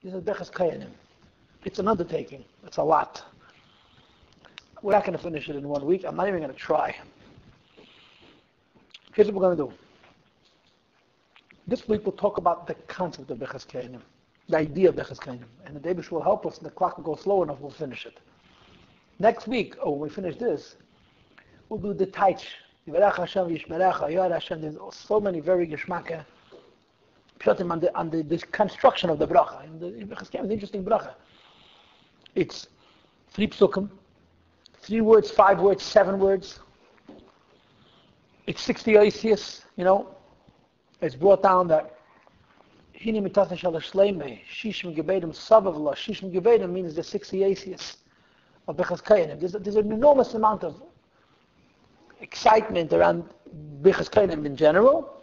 This is Birchas Kohanim. It's an undertaking. It's a lot. We're not going to finish it in 1 week. I'm not even going to try. Here's what we're going to do. This week we'll talk about the concept of Birchas Kohanim, the idea of Birchas Kohanim. And the Davish will help us, and the clock will go slow enough, we'll finish it. Next week, when we finish this, we'll do the Taich. Yivarech Hashem, Yishmerecha, Yoar Hashem. There's so many very geschmacke pshatim on the construction of the bracha. And the Birchas Kohanim is an interesting bracha. It's 3 psukim, 3 words, 5 words, 7 words. It's 60 oisius, It's brought down that Hini mitata shal shleime, shishim gebedim sabavla. Shishim gebedim means the 60 oisius of Birchas Kohanim. There's an enormous amount of excitement around Birchas Kohanim in general,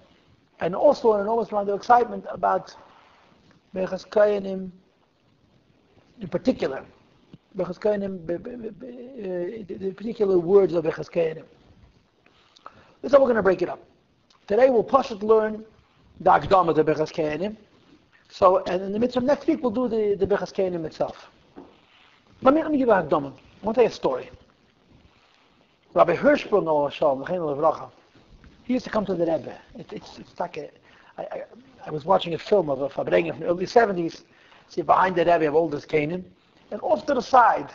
and also an enormous amount of excitement about Birchas Kohanim in particular. Birchas Kohanim, the particular words of Birchas Kohanim. This is how we're going to break it up. Today we'll learn the Akdama of the Birchas Kohanim. So, and in the midst of next week we'll do the Birchas Kohanim itself. Let me give you an Akdama. I want to tell you a story. Rabbi Hirschsprung, he used to come to the Rebbe. It's like I was watching a film of a Fabrengen from the early 70s. See, behind the Rebbe of oldest Kohanim, and off to the side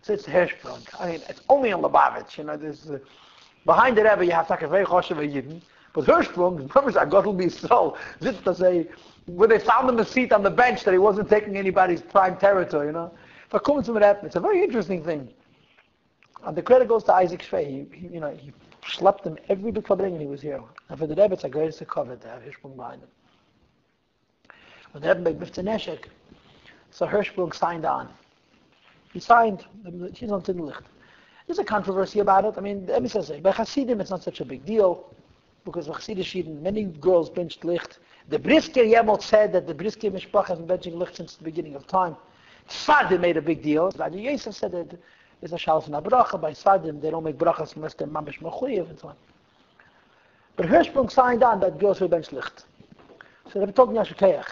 sits Hirschsprung. I mean, it's only on Lubavitch. There's behind the Rebbe you have like a very choshev Yidden, but Hirschsprung, the purpose I got will be so. Just to say, where they found him a seat on the bench that he wasn't taking anybody's prime territory. If I come to Rebbe, it's a very interesting thing. And the credit goes to Isaac Shvei. He schlepped him every bit Fabrengen he was here. And for the Rebbe, it's a greatest cover to have Hirschsprung behind him. When the Rebbe made Mifta Neshek, so Hirschsprung signed on. He signed, he's on Licht. There's a controversy about it. I mean, the Rebbe says, by Hasidim it's not such a big deal, because by Hasidish many girls benched Licht. The Brisker Yemot said that the Brisker Mishpach has been benching Licht since the beginning of time. Sfadim made a big deal. Rabbi Yosef said that there's a shalaf in a bracha. By Sfadim, they don't make brachas unless they're mamish mechuyev and so on. But Hirschsprung signed on that girls will bench Licht. So the Rebbe told me Yashikeach.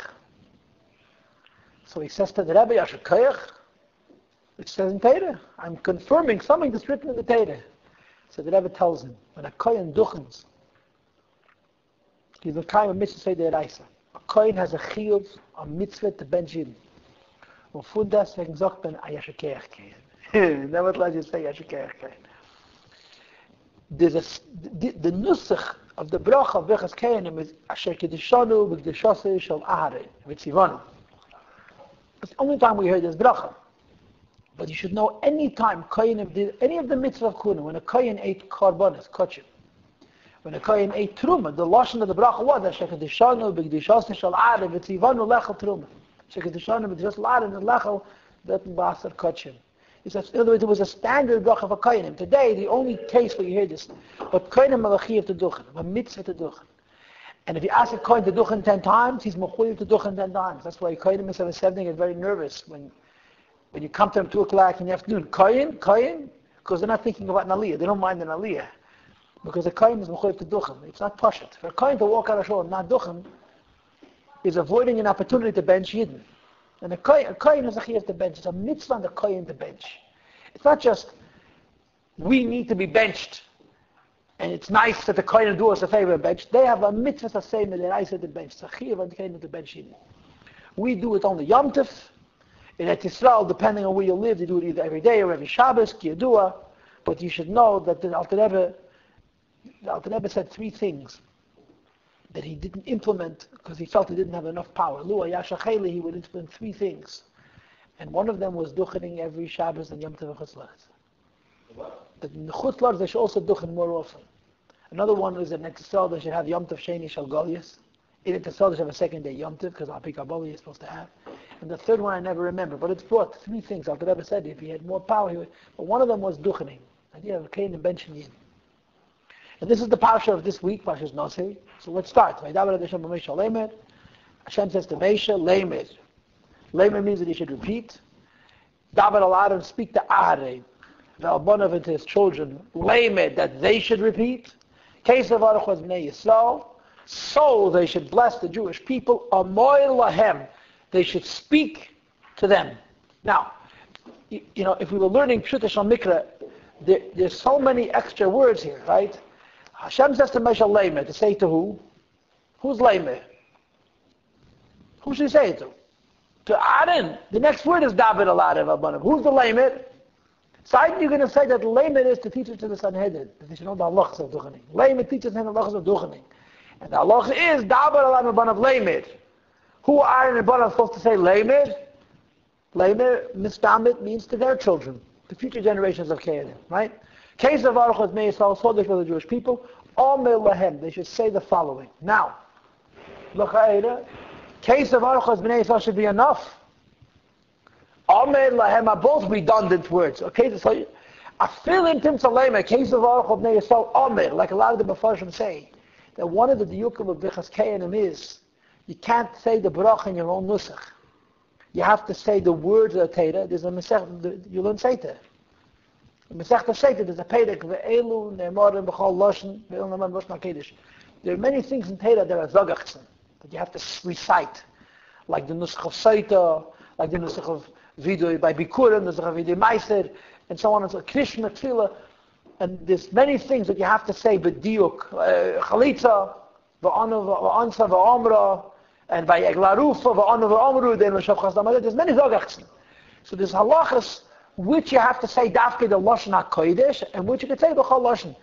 So he says to the Rebbe, Yashikeach, it says in Torah. I'm confirming something that's written in the Torah. So the Rebbe tells him, when a kohen duchens, he's a kind of mitzvah say the Reisa. A kohen has a chiyuv, a mitzvah to bench him. Und von deswegen sagt man, Yashikeach kohen. Never let you say Yashikeach kohen. The nusach of the bracha of Birchas Kohanim is Asher Kedishanu v'Kedishasei shel Aharei v'Tzivanu. It's the only time we hear this bracha. But you should know any time Kohanim did any of the mitzvah of Kohanim, when a Kohen ate karbonis, kachim, when a Kohen ate truma, the lashon of the bracha was Asher Kedishanu v'Kedishasei shel Aharei v'Tzivanu lechel truma. Asher Kedishanu v'Kedishasei shel Aharei lechel that basar kachim. In other words, it was a standard bracha for Kohanim. Today, the only case where you hear this, but Kohanim malachiv to duchen, a mitzvah to duchen. And if you ask a Kohen to duchen 10 times, he's mechuyev to duchen 10 times. That's why Kohanim instead of 7 get very nervous when you come to them 2 o'clock in the afternoon. Kohen, because they're not thinking about an aliyah. They don't mind an aliyah. Because a Kohen is mechuyev to duchen. It's not pashat. For a Kohen to walk out of shul and not duchen is avoiding an opportunity to bench Yidden. And a kohen is a chiyuv to bench. It's a mitzvah on the kohen to bench. It's not just we need to be benched, and it's nice that the kohen do us a favor and bench. They have a mitzvah to say that I said to bench. It's a chiyuv on the kohen to bench. We do it on the YomTov. In Yisrael, depending on where you live, they do it either every day or every Shabbos, Kiyadua. But you should know that the Alter Rebbe said 3 things that he didn't implement because he felt he didn't have enough power. Lua Yashacheli, he would implement 3 things. And one of them was duchening every Shabbos and Yom Tov Chutzlaritz. That in the Chutzlaritz they should also duchen more often. Another one is that in Yisrael they should have Yom Tov Sheni Shal Goliath. In Yisrael they should have a 2nd day Yom Tov because Apikaboli is supposed to have. And the 3rd one I never remember, but it's brought 3 things. Alter Rebbe said if he had more power, he would. But one of them was duchening. The idea of Cain and benching Yin. And this is the parsha of this week, Parshas Nasso. So let's start. Hashem says to Moshe, Leimed. Leimed means that he should repeat. David al speak to Aharei, the Albonav and to his children, Leimed, that they should repeat. Case of Aruch was Bnei Yisrael, so they should bless the Jewish people. Amoy lahem, They should speak to them. Now, if we were learning Pshuta Shal Mikra, there's so many extra words here, right? Hashem says to Moshe Leimeh, to say to who? Who's Leimeh? Who should he say it to? To Aaron. The next word is David Alarev Abanim. Who's the Leimeh? So you're going to say that Leimeh is to teach it to the Sanhedrin, that they should know the halachas of Duchening. Leimeh teaches them the halachas of Duchening. And the halacha is David Alarev Abanim Leimeh. Who are in Abanim supposed to say Leimeh? Leimeh, Mistamit, means to their children, the future generations of Kohanim, right? Case of Aruchot Mei Yisrael, so for the Jewish people, Omer Lahem, they should say the following. Now, L'cha'era, case of Aruchot Mei Yisrael should be enough. Omer Lahem are both redundant words. Okay, so Afilim Tim Salema, case of Aruchot Mei Yisrael, Omer, like a lot of the Mefarshim say, that one of the diyukim of Birchas Kohanim is, you can't say the bracha in your own nusach. You have to say the words of the Torah. There's a Masech, you learn Seita. The Masech of Seita, there's a Perek, Ve'elu, Ne'emorim, B'chol Loshen, Ve'elu, Ne'emorim, Loshen HaKedesh. There are many things in Torah that are Zogachzen, that you have to recite. Like the Nusach of Seita, like the Nusach of Vidui by Bikurim, the Nusach of Vidui Meiser, and so on and so on. Krishna, Tefillah. And there's many things that you have to say, B'diuk, Chalitza, V'ansa, V'amra, and by Eglarufa, V'anu V'amru, then L'shav Chasdamah, there's many Zogachzen. So there's halachas which you have to say Dafke the Lashon HaKodesh, and which you can say B'chol Lashon.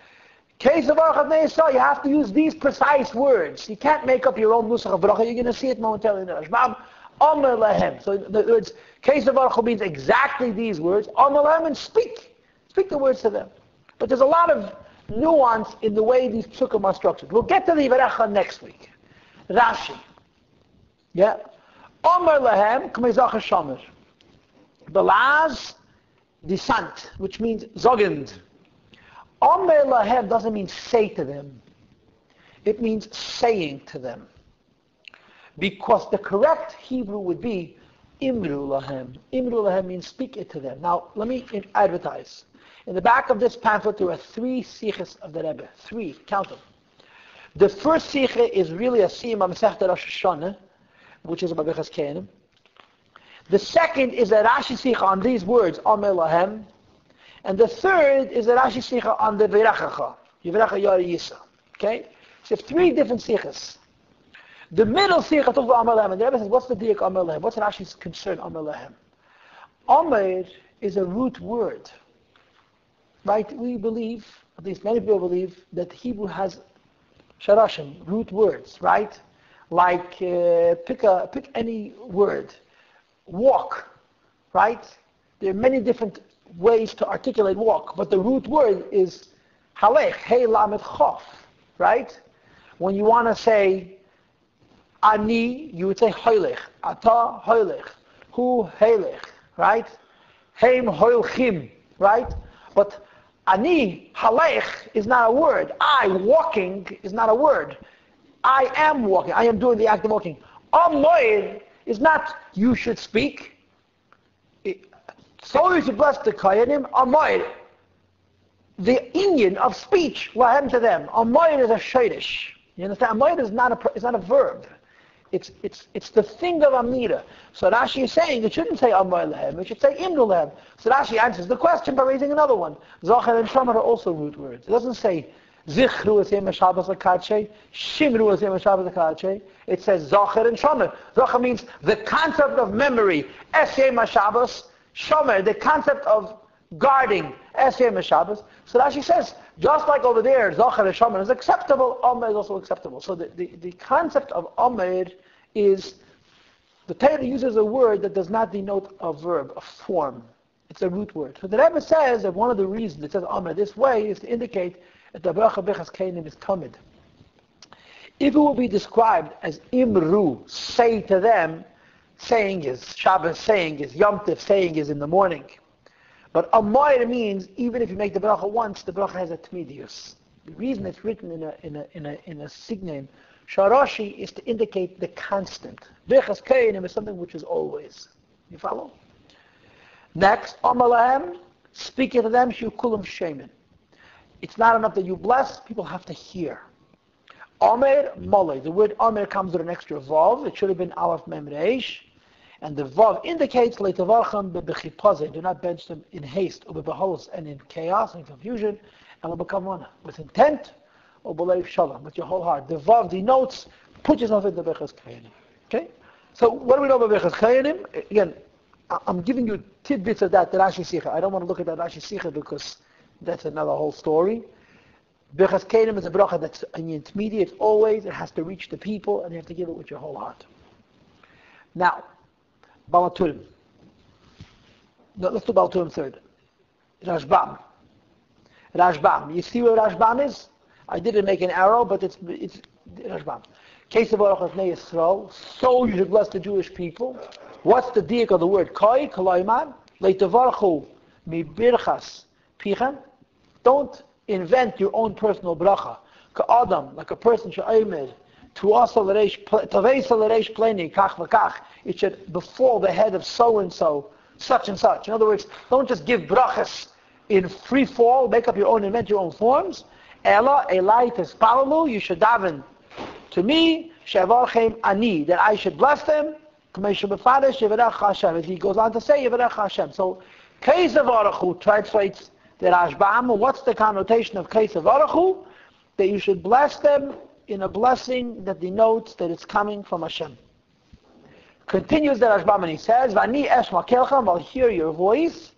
Case of Aruchot Mei Yisrael, you have to use these precise words. You can't make up your own nusach of bracha. You're going to see it momentarily in the Rashbam. Omer Lahem. So in other words, case of Aruchot means exactly these words. Omer Lahem, and speak. Speak the words to them. But there's a lot of nuance in the way these psukim are structured. We'll get to the Yivarecha next week. Rashi. Yeah. Omer Lahem, K'mei Zachar Shomer. Belaz, descent, which means zogend. Omer Lahem doesn't mean say to them. It means saying to them. Because the correct Hebrew would be Imru Lahem. Imru Lahem means speak it to them. Now, let me advertise. In the back of this pamphlet, there are 3 Sichas of the Rebbe. 3, count them. The first Sicha is really a Siyam Masechta Rosh Hashanah, which is about Birchas Kohanim. The second is a Rashi Sicha on these words, Omer Lahem. And the third is a Rashi Sicha on the V'irachacha, Yivarecha Yari Yisa. Okay? So you have 3 different Sichas. The middle Sicha talks about Omer Lahem. And the Rebbe says, what's the diak Omer Lahem? What's Rashi's concern, Omer Lahem? Omer is a root word. Right? We believe, at least many people believe, that Hebrew has sharashim, root words, right? Like, pick any word. Walk, right? There are many different ways to articulate walk, but the root word is halech, hey lamed chof, right? When you want to say ani, you would say hoylech, ata hoylech, hu heilech, right? Heim hoylchim, right? But ani, halech, is not a word. I, walking, is not a word. I am walking. I am doing the act of walking. Amoid is not you should speak. So you should bless the Kohanim. Amoid, the inyan of speech, lahem to them. Amoid is a shaydish. You understand? Amoid is not a verb. It's the thing of Amira. So Rashi is saying it shouldn't say Amoid lahem. It should say Imnu lahem. So Rashi answers the question by raising another one. Zachar and Shomer are also root words. It doesn't say Zichru es yem Shabbos HaKadshe, Shimru es yem Shabbos HaKadshe. It says Zachar and Shomer. Zachar means the concept of memory, es yem Shabbos. Shomer, the concept of guarding, es yem Shabbos. So Rashi says, just like over there, Zachar and Shomer is acceptable, Omer is also acceptable. So the concept of Omer is, the Torah uses a word that does not denote a verb, a form. It's a root word. So the Rebbe says that one of the reasons it says Omer this way is to indicate that the bracha Birchas Kohanim is tamid. If it will be described as imru, say to them, saying is Shabbos, saying is YomTov, saying is in the morning. But Amoir means even if you make the bracha once, the bracha has a tmidius. The reason it's written in a signame Sharashi is to indicate the constant. Birchas Kohanim is something which is always. You follow? Next, Amalahem, speaking to them, Shukulam Shemin. It's not enough that you bless, people have to hear. Omer, Mole. The word Omer comes with an extra vav. It should have been Aleph Mem Reish. And the Vav indicates, Leitavarcham bebechipaze, do not bench them in haste, or bebeholos, and in chaos and confusion, and lebekavana, with intent, or belev shalom, with your whole heart. The Vav denotes, put yourself in the Birchas Kohanim. Okay? So what do we know about Birchas Kohanim? Again, I'm giving you tidbits of that, the Rashi Sicha. I don't want to look at that Rashi Sicha because that's another whole story. Birchas Kohanim is a bracha that's an intermediate always. It has to reach the people, and you have to give it with your whole heart. Now, Baal Haturim. No, let's do Baal Haturim third. Rashbam. You see where Rashbam is? I didn't make an arrow, but it's Rashbam. Case of Baruch Hashem Yisrael. So you should bless the Jewish people. What's the diak of the word koi? Koloiman. Leitavarchu mi birchas pichem. Don't invent your own personal bracha. Ka'adam, like a person she'omer, tuasa l'reish, taveisa l'reish pleni, kach v'kach. It should befall the head of so-and-so, such and such. In other words, don't just give brachas in free fall, make up your own, invent your own forms. Ela, elai tespalalu, you should daven to me, she'avarchem ani, that I should bless them. As he goes on to say, Yivarech Hashem. So, Kesav Aruchu translates the Rashbam. What's the connotation of Kesav Aruchu? That you should bless them in a blessing that denotes that it's coming from Hashem. Continues the Rashbam and he says, Vani eshma kelchem, I'll hear your voice.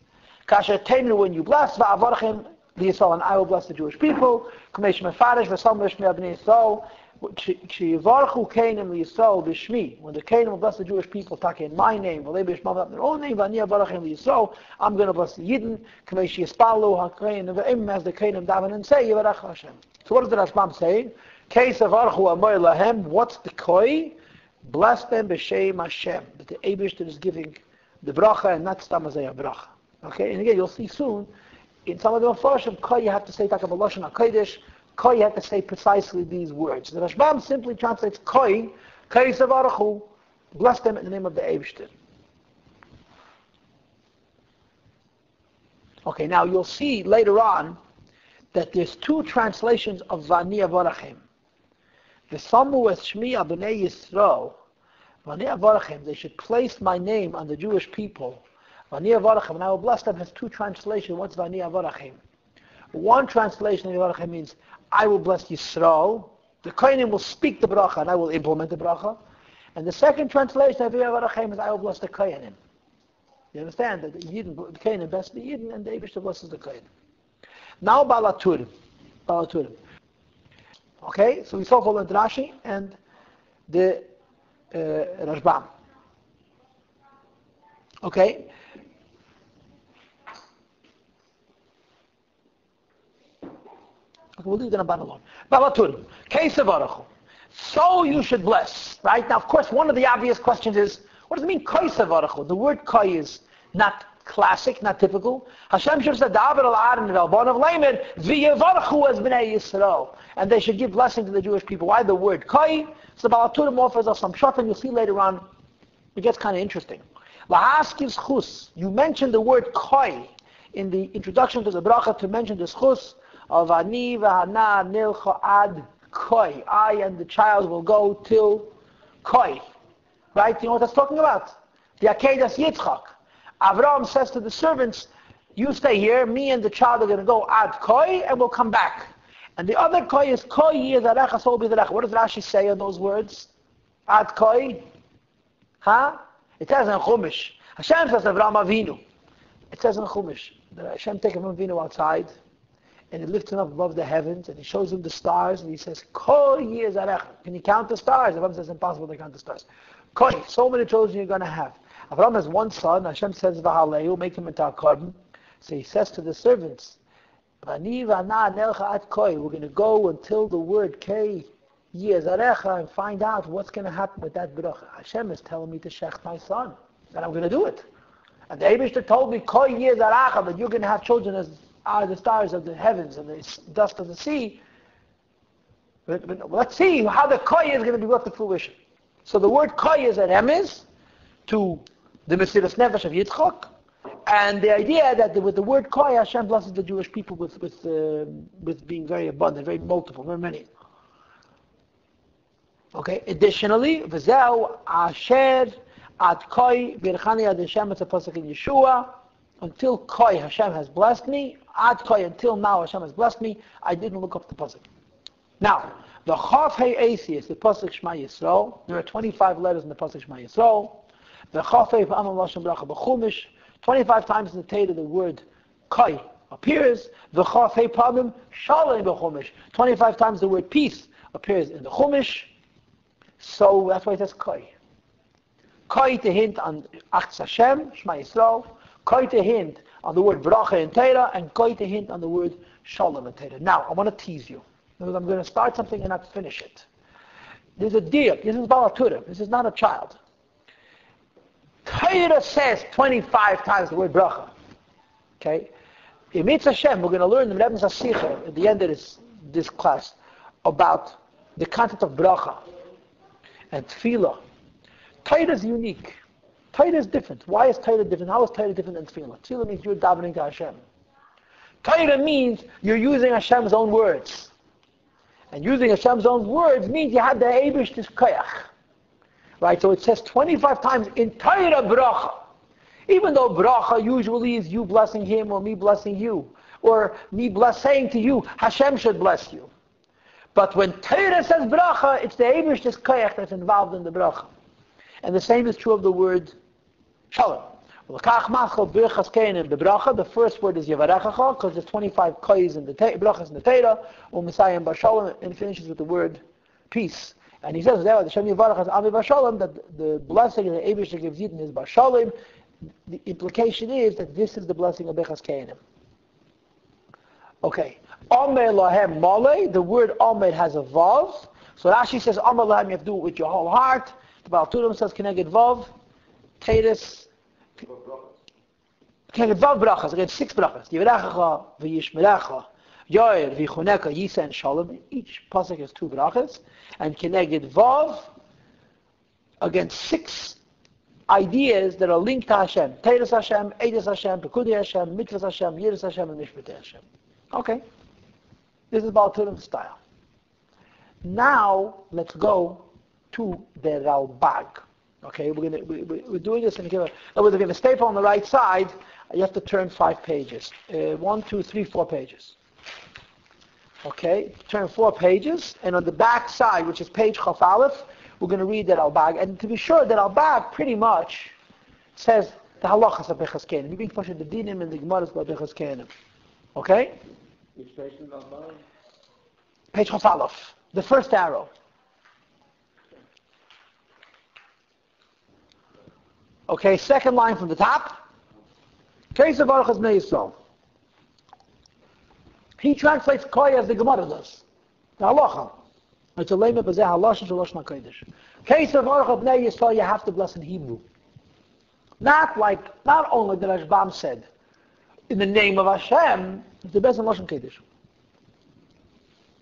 Kasher temnu, when you bless, va'avarchem liyisrael, and I will bless the Jewish people. K'mesh mefarish v'sam l'shmi abnei Yisrael. When the Kohanim will bless the Jewish people, talk in my name, their own name, I'm going to bless the Yidden, as the Kohanim daven and say, Yivarech Hashem. So what is the Rashbam saying? What's the koi? Bless them b'shem Hashem. That the Eibishter is giving the bracha and not stamazaya bracha. Okay, and again, you'll see soon, in some of the Mepharshim, koi you have to say takam b'loshen HaKodesh, koi, you have to say precisely these words. The Rashbam simply translates koi, Kaisav bless them in the name of the Eibishter. Okay, now you'll see later on that there's two translations of Vani Avarachem. The Samu es Shmi Abnei Yisrael, Vani Avarachem, they should place my name on the Jewish people. Vani Avarachem, and I will bless them, has two translations. What's Vani Avarachem? One translation of Avarachem means, I will bless Yisrael. The Kohanim will speak the bracha and I will implement the bracha. And the second translation of Avarachem is, I will bless the Kohanim. You understand that the Kohanim bless the Yidden and the Eibishter blesses the Kohanim. Now Baal Haturim. Okay, so we saw for the Rashi and the Rashbam. Okay. We'll leave the Ramban alone. Baal Haturim. Kesav Aruchu. So you should bless. Right? Now, of course, one of the obvious questions is, what does it mean, Kesav Aruchu? The word koi is not classic, not typical. Hashem should have said, David al-Aaron al-Bon of Lamed, v'yevarchu as b'nei Yisrael. And they should give blessing to the Jewish people. Why the word koi? So Baal Haturim offers us some shot, and you'll see later on, it gets kind of interesting. Lahaskiv schus. You mentioned the word koi in the introduction to the bracha to mention the schus of ani v'hana nilcha ad koi. I and the child will go till koi. Right? You know what that's talking about? The Akedas Yitzchak. Avraham says to the servants, you stay here, me and the child are going to go ad koi, and we'll come back. And the other koi is koi yizarecha sol b'zarecha. What does Rashi say on those words? Ad koi? Huh? It says in Chumash. Hashem says to Avraham Avinu. It says in Chumash that Hashem takes Avraham Avinu outside, and he lifts him up above the heavens, and he shows him the stars, and he says, koi yizarecha. Can you count the stars? Avraham says, impossible to count the stars. Koi, so many children you're going to have. Avraham has one son. Hashem says, "V'haleu," make him into a carbon. So he says to the servants, "V'ani v'ana nelcha at koi." We're going to go until the word kei yizarecha and find out what's going to happen with that bracha. Hashem is telling me to shech my son, and I'm going to do it. And the Eibishter told me koi yizarecha, that you're going to have children as are the stars of the heavens and the dust of the sea. But let's see how the koi is going to be brought to fruition. So the word koi is an emes to the Mesiras Nefesh of Yitzchak, and the idea that with the word koi, Hashem blesses the Jewish people with being very abundant, very multiple, very many. Okay. Additionally, v'zeu asher Ad koi birchani ad Hashem, it's a pasuk in Yeshua. Until koi Hashem has blessed me. Ad koi, until now Hashem has blessed me. I didn't look up the pasuk. Now, the Chaf Hey Asi is the pasuk Shema Yisrael. There are 25 letters in the pasuk Shema Yisrael. The Chaf Hey Pa'amam Lashon Bracha B'chumish. 25 times in the Torah the word koi appears. The Chaf Hey Pa'amam Shalom B'chumish. 25 times the word peace appears in the Chumish. So that's why it says koi. Koi to hint on Achz Hashem, Shema Yisrael. Koi to hint on the word bracha in Torah, and koi to hint on the word shalom in Torah. Now, I want to tease you, because I'm going to start something and not finish it. There's a deal. This is Baal Haturim. This is not a child. Torah says 25 times the word bracha. Okay? In Mitzvah Hashem, we're going to learn in the Rebbe's Sicha at the end of this class about the concept of bracha and tefillah. Torah is unique. Torah is different. Why is Torah different? How is Torah different than tefillah? Tefillah means you're davening to Hashem. Torah means you're using Hashem's own words. And using Hashem's own words means you have the Eibish's koyach. Right? So it says 25 times in Torah bracha. Even though bracha usually is you blessing him or me blessing you. Or me saying to you, Hashem should bless you. But when Torah says bracha, it's the Eibish's koyach that's involved in the bracha. And the same is true of the word shalom. The Birchas Kohanim, the bracha, the first word is Yevarechacha, because there's 25 kois in the brachas in the Torah, or Messiah and Bashalom, and finishes with the word peace. And he says there, the Shem Yevarechas Ami Bashalom, that the blessing that the Eibishter gives Yidden is Bashalom. The implication is that this is the blessing of Birchas Kohanim. Okay. Omer Lahem Mole, the word Omer has a vav. So Rashi says Omer Lahem, you have to do it with your whole heart. The Baal Turim says Keneged Vav, Teres, Keneged Vav brachas, again 6 brachas. Yivarechacha, V'yishmerecha, Yoir, V'yichuneka, Yisa, and Shalom. Each pasuk has 2 brachas. And Keneged Vav, again 6 ideas that are linked to Hashem. Teres Hashem, Eides Hashem, Pekudi Hashem, Mitzvahs Hashem, Yiras Hashem, and Mishpatei Hashem. Okay. This is Baal Turim style. Now, let's go to the Ralbag. Okay, we're doing this, and if you have a staple on the right side, you have to turn 5 pages. 1, 2, 3, 4 pages. Okay, turn 4 pages, and on the back side, which is page Chaf Aleph, we're going to read the Ralbag. And to be sure, the Ralbag pretty much says the halachas of Birchas Kohanim. You're being pushed the dinim and the gemaras about Birchas Kohanim. Okay? Which page is Ralbag? Page Chaf Aleph, the first arrow. Okay, second line from the top. Case of Baruch Yisrael. He translates Koi as the Gemara does. The halacha. It's a lema b'zeh halash and shalosh ma'kodesh. Case of Baruch Yisrael, you have to bless in Hebrew. Not only the Rashbam said, in the name of Hashem, it's the best in Lashon Kodesh.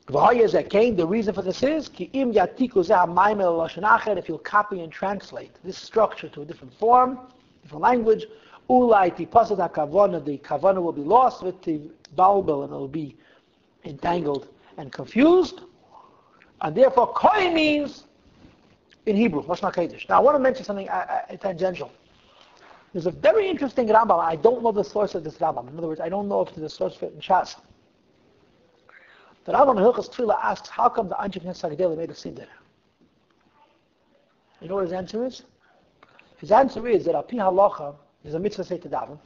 The reason for this is, if you'll copy and translate this structure to a different form, different language, the kavana will be lost with the balbel, and it will be entangled and confused. And therefore, koi means in Hebrew, Lashon HaKodesh. Now, I want to mention something tangential. There's a very interesting Rambam. I don't know the source of this Rambam. In other words, I don't know if there's a source for it in Shas. The Rambam in Hilchos Tefillah asks, how come the Anshe Knesset Hagdela made a Siddur? You know what his answer is? His answer is that Al Pi Halacha, there's a mitzvah say to daven.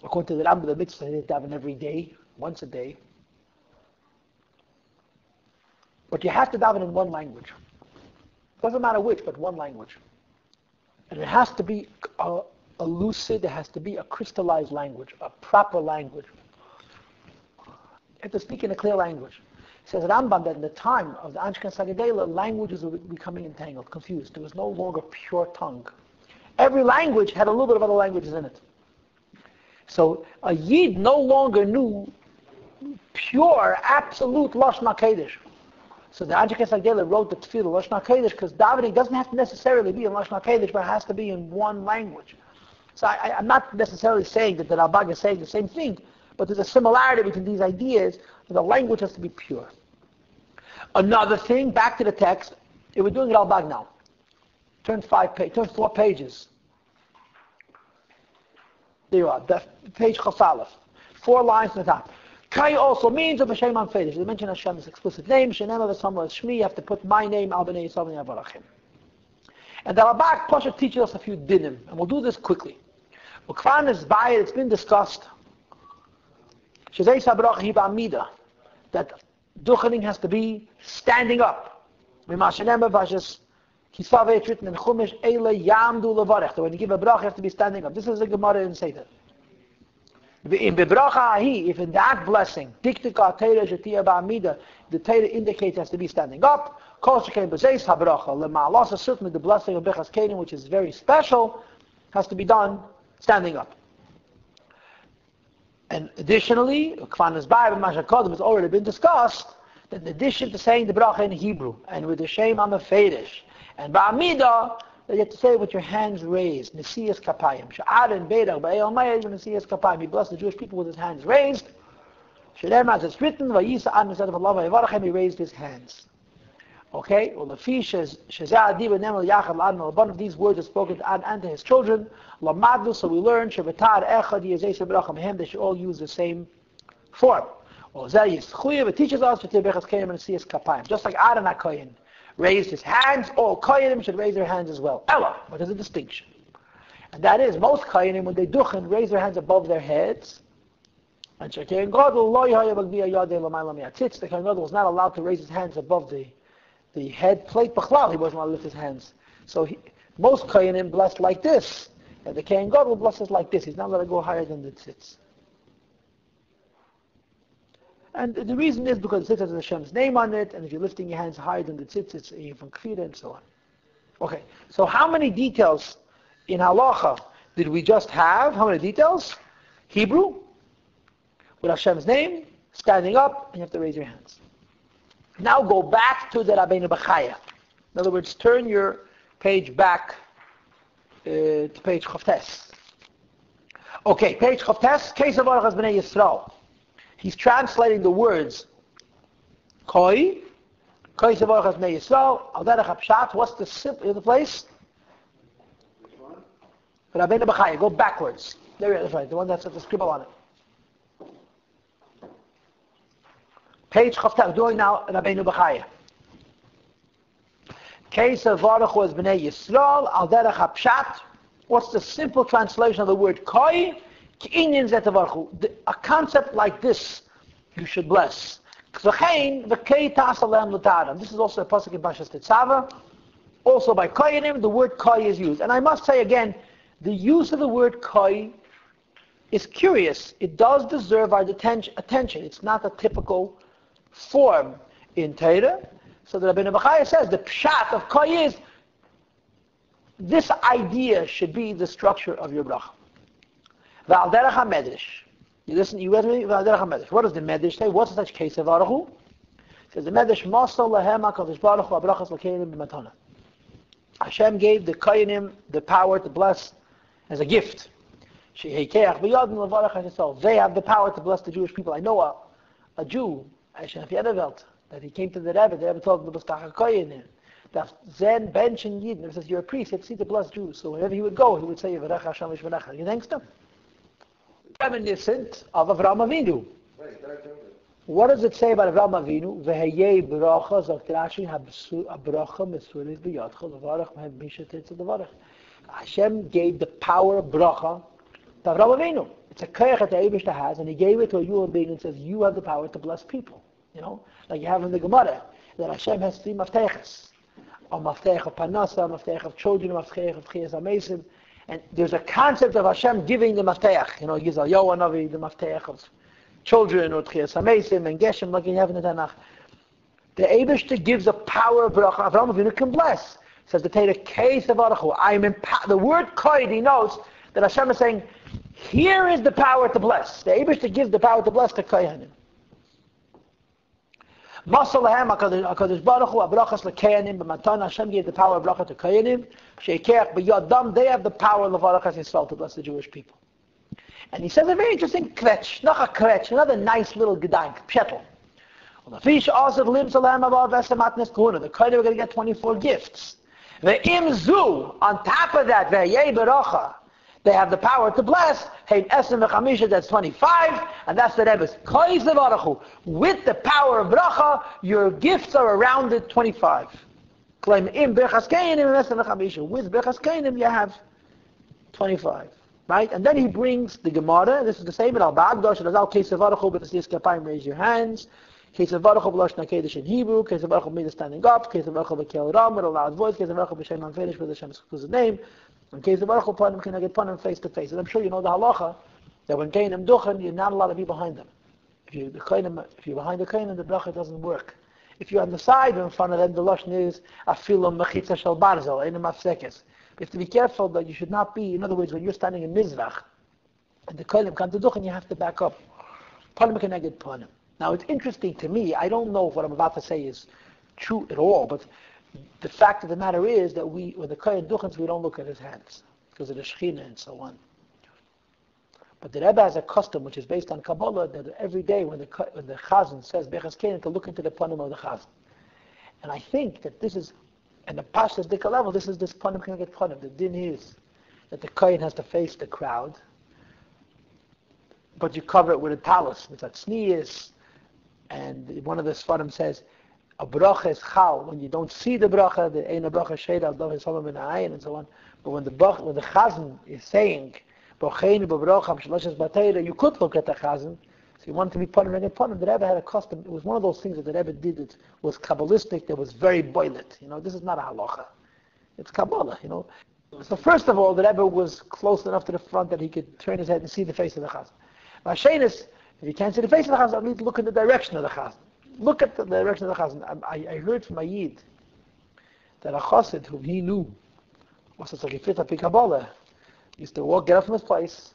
According to the Rambam, the mitzvah say to daven every day, once a day. But you have to daven in one language. Doesn't matter which, but one language. And it has to be a lucid, it has to be a crystallized language, a proper language. You have to speak in a clear language. It says Rambam that in the time of the Anshe Knesset Hagdela, languages were becoming entangled, confused. There was no longer pure tongue. Every language had a little bit of other languages in it. So a Yid no longer knew pure, absolute Lashon HaKodesh. So the Anshe Knesset Hagdela wrote the Tefillah Lashon HaKodesh, because davening doesn't have to necessarily be in Lashon HaKodesh, but it has to be in one language. So I'm not necessarily saying that the Ralbag is saying the same thing, but there's a similarity between these ideas. The language has to be pure. Another thing, back to the text, we're doing Ralbag now. Turn 4 pages. There you are, page Chafalef. 4 lines on the top. Kai also means of Hashem on Fedish. They mention Hashem's explicit name. Shenem of Shmi. You have to put my name, Al B'nai Yisrael B'nai Avarachim. And the Ralbag Pasha teaches us a few dinim, and we'll do this quickly. Ukvan is by it. It's been discussed. Shezei Sabrach Hiba Amida. That duchening has to be standing up. V'mashenem V'ashes Kisav it's written in Chumash Eile Yamdu Levarech. That when you give a brach, you have to be standing up. This is a Gemara in Seder. In bebracha if in that blessing, diktika teira shetia ba'amida, the teira indicates it has to be standing up. Kol shekain b'zeis habracha lema'alas, certainly the blessing of Birchas Kohanim, which is very special, has to be done standing up. And additionally, Kvanas Ba'ar Mashakodim has already been discussed, that in addition to saying the bracha in Hebrew and with the shem on the Fedish and ba'amida, that you have to say it with your hands raised. Nesiyas kapayim. Sha'arin beidach ba'el mayed nesiyas kapayim. He blessed the Jewish people with his hands raised. Sh'lem as it's written, vayisa an instead of Allah vayvarachem, he raised his hands. Okay? Well, the fish is shezah adiba nemel yachad la'adna. One of these words is spoken to Ad and to his children. Lamadlu, so we learn shebetar echad yezei sebracham him. They should all use the same form. Well, zeh yischuyev. It teaches us to say Birchas Kohanim and nesiyas kapayim. Just like Aaron HaKohen raised his hands, all Kohanim should raise their hands as well. Ella, but there's a distinction. And that is, most Kohanim, when they duchen, raise their hands above their heads. And the Kohen Gadol was not allowed to raise his hands above the head plate. B'chlal, he wasn't allowed to lift his hands. So most Kohanim blessed like this. And the Kohen Gadol blesses like this. He's not allowed to go higher than the tzitz. And the reason is because the tzitz has Hashem's name on it, and if you're lifting your hands higher than the tzitz, it's from kfira and so on. Okay, so how many details in halacha did we just have? How many details? Hebrew, with Hashem's name, standing up, and you have to raise your hands. Now go back to the Rabbenu Bechye. In other words, turn your page back to page Chavtes. Okay, page Chavtes, Case of Arachas B'nai Yisrael. He's translating the words Koi Sevorachas Bnei Yisrael, Al Derech HaPshat. What's the place? Rabbenu Bechye. Go backwards. There it is, right. The one that's at the scribble on it. Page Chavta. Doing now Rabbenu Bechye. Kei Sevorachas Bnei Yisrael, Al Derech HaPshat. What's the simple translation of the word Koi? A concept like this you should bless. This is also a pasuk in Parshas Tetzaveh. Also by Kohanim, the word Koi is used. And I must say again, the use of the word Koi is curious. It does deserve our attention. It's not a typical form in Torah. So the Rabbenu Bechye says the pshat of Koi is this idea should be the structure of your bracha. V'al derech ha-medrash. You listen, you read me? V'al derech ha-medrash. What does the medrash say? What's such case of Aruchu? It says the medrash, Masal lahem HaKadosh Baruch Hu abrachas l'kohanim b'matana. Hashem gave the Kohanim the power to bless as a gift. Sheheikeach b'yadin l'varach HaYisrael. They have the power to bless the Jewish people. I know a Jew, Hashem Yedevelt, that he came to the Rebbe told him to bless Kohanim. That Zen bench in Yidden, it says you're a priest, you have to see to bless Jews. So whenever he would go, he would say, Yivrecha Hashem Yishvanecha. You thanks to him. Reminiscent of Avraham Avinu. What does it say about Avraham Avinu? Veheyei bracha, sagt Rashi, ha-bracha mesuris b'yadcha, levarach mehem mishatetz levarach. Hashem gave the power of bracha to Avraham Avinu. It's a koyach that the Eibishter has, and he gave it to a human being and says, you have the power to bless people. You know, like you have in the Gemara, that Hashem has 3 mafteches. A maftech of panasa, a maftech of children, a maftech of chiyas amesim. And there's a concept of Hashem giving the maftech. You know, he gives al Yoah Navi the maftech of children, or chiyas amesim, and geshem, like you have in the Tanakh. The Eibishter gives the power of bracha. Avraham Avinu can bless. Says the Torah, case of Aruchu. I am the word koid, he knows that Hashem is saying, here is the power to bless. The Eibishter gives the power to bless to Kohanim. Masal lahem HaKadosh Baruch Hu abrachas l'kohanim b'matana. Hashem gave the power of bracha to Kohanim. Sheikeach b'yadam. They have the power of levarach Yisrael to bless the Jewish people. And he says a very interesting kvetch, not a kvetch, another nice little gedank, pshetel. The fish also lives lahem above esamatnes kohuna. The Kohanim are going to get 24 gifts. Ve'im zu, on top of that, ve'yei beracha, they have the power to bless. Hein esem v'chamisha, that's 25, and that's the Rebbe's. Koiz levarechu, with the power of bracha, your gifts are around it 25. Claim im Birchas Kohanim esem v'chamisha. With Birchas Kohanim, you have 25. Right? And then he brings the Gemara. This is the same in Ralbag. Dosh Razal Kesav Baruchu b'Tasiyas Kapayim. Raise your hands. Kesav Baruchu b'Lashon HaKodesh in Hebrew. Kesav Baruchu b'Midah standing up. Kesav Baruchu b'Kel Ram with a loud voice. Kesav Baruchu b'Shem HaMfedesh with Hashem's name. And Kesav Baruchu Panim Keneged Panim face to face. And I'm sure you know the halacha that when Kohanim duchen, you're not allowed to be behind them. If you're behind the Kohanim, the bracha doesn't work. If you're on the side or in front of them, the lashon is afilu mechitza shel barzel, ein mafsekes. You have to be careful that you should not be, in other words, when you're standing in Mizrach, and the Kohanim come to Duchen, you have to back up. Panim keneged panim. Now it's interesting to me, I don't know if what I'm about to say is true at all, but the fact of the matter is that when the Kohen Duchens, we don't look at his hands, because of the Shechina and so on. But the Rebbe has a custom, which is based on Kabbalah, that every day when the Chazan says Birchas Kohanim, to look into the panim of the Chazan. And I think that this is, and the Parshas Dika level, this is this panim keneged panim. The din is that the Kohen has to face the crowd, but you cover it with a talus, with a tznius, and one of the Sfarim says, a bracha is chal, when you don't see the bracha, the ein bracha sheida al dov hisalom in ha'ayin, and so on. But when the Chazan is saying, Bocheinu b'bracha b'shaloshes b'teira, you could look at the Chazan. So you want to be panim keneged panim. The Rebbe had a custom. It was one of those things that the Rebbe did. It was Kabbalistic. That was very boilet. This is not a halacha. It's Kabbalah. So first of all, the Rebbe was close enough to the front that he could turn his head and see the face of the Chazan. Mashenis, if you can't see the face of the Chazan, at least look in the direction of the Chazan. Look at the direction of the Chazan. I heard from a Yid that a Chassid whom he knew was a Gefit Api Kabbalah used to get up from his place,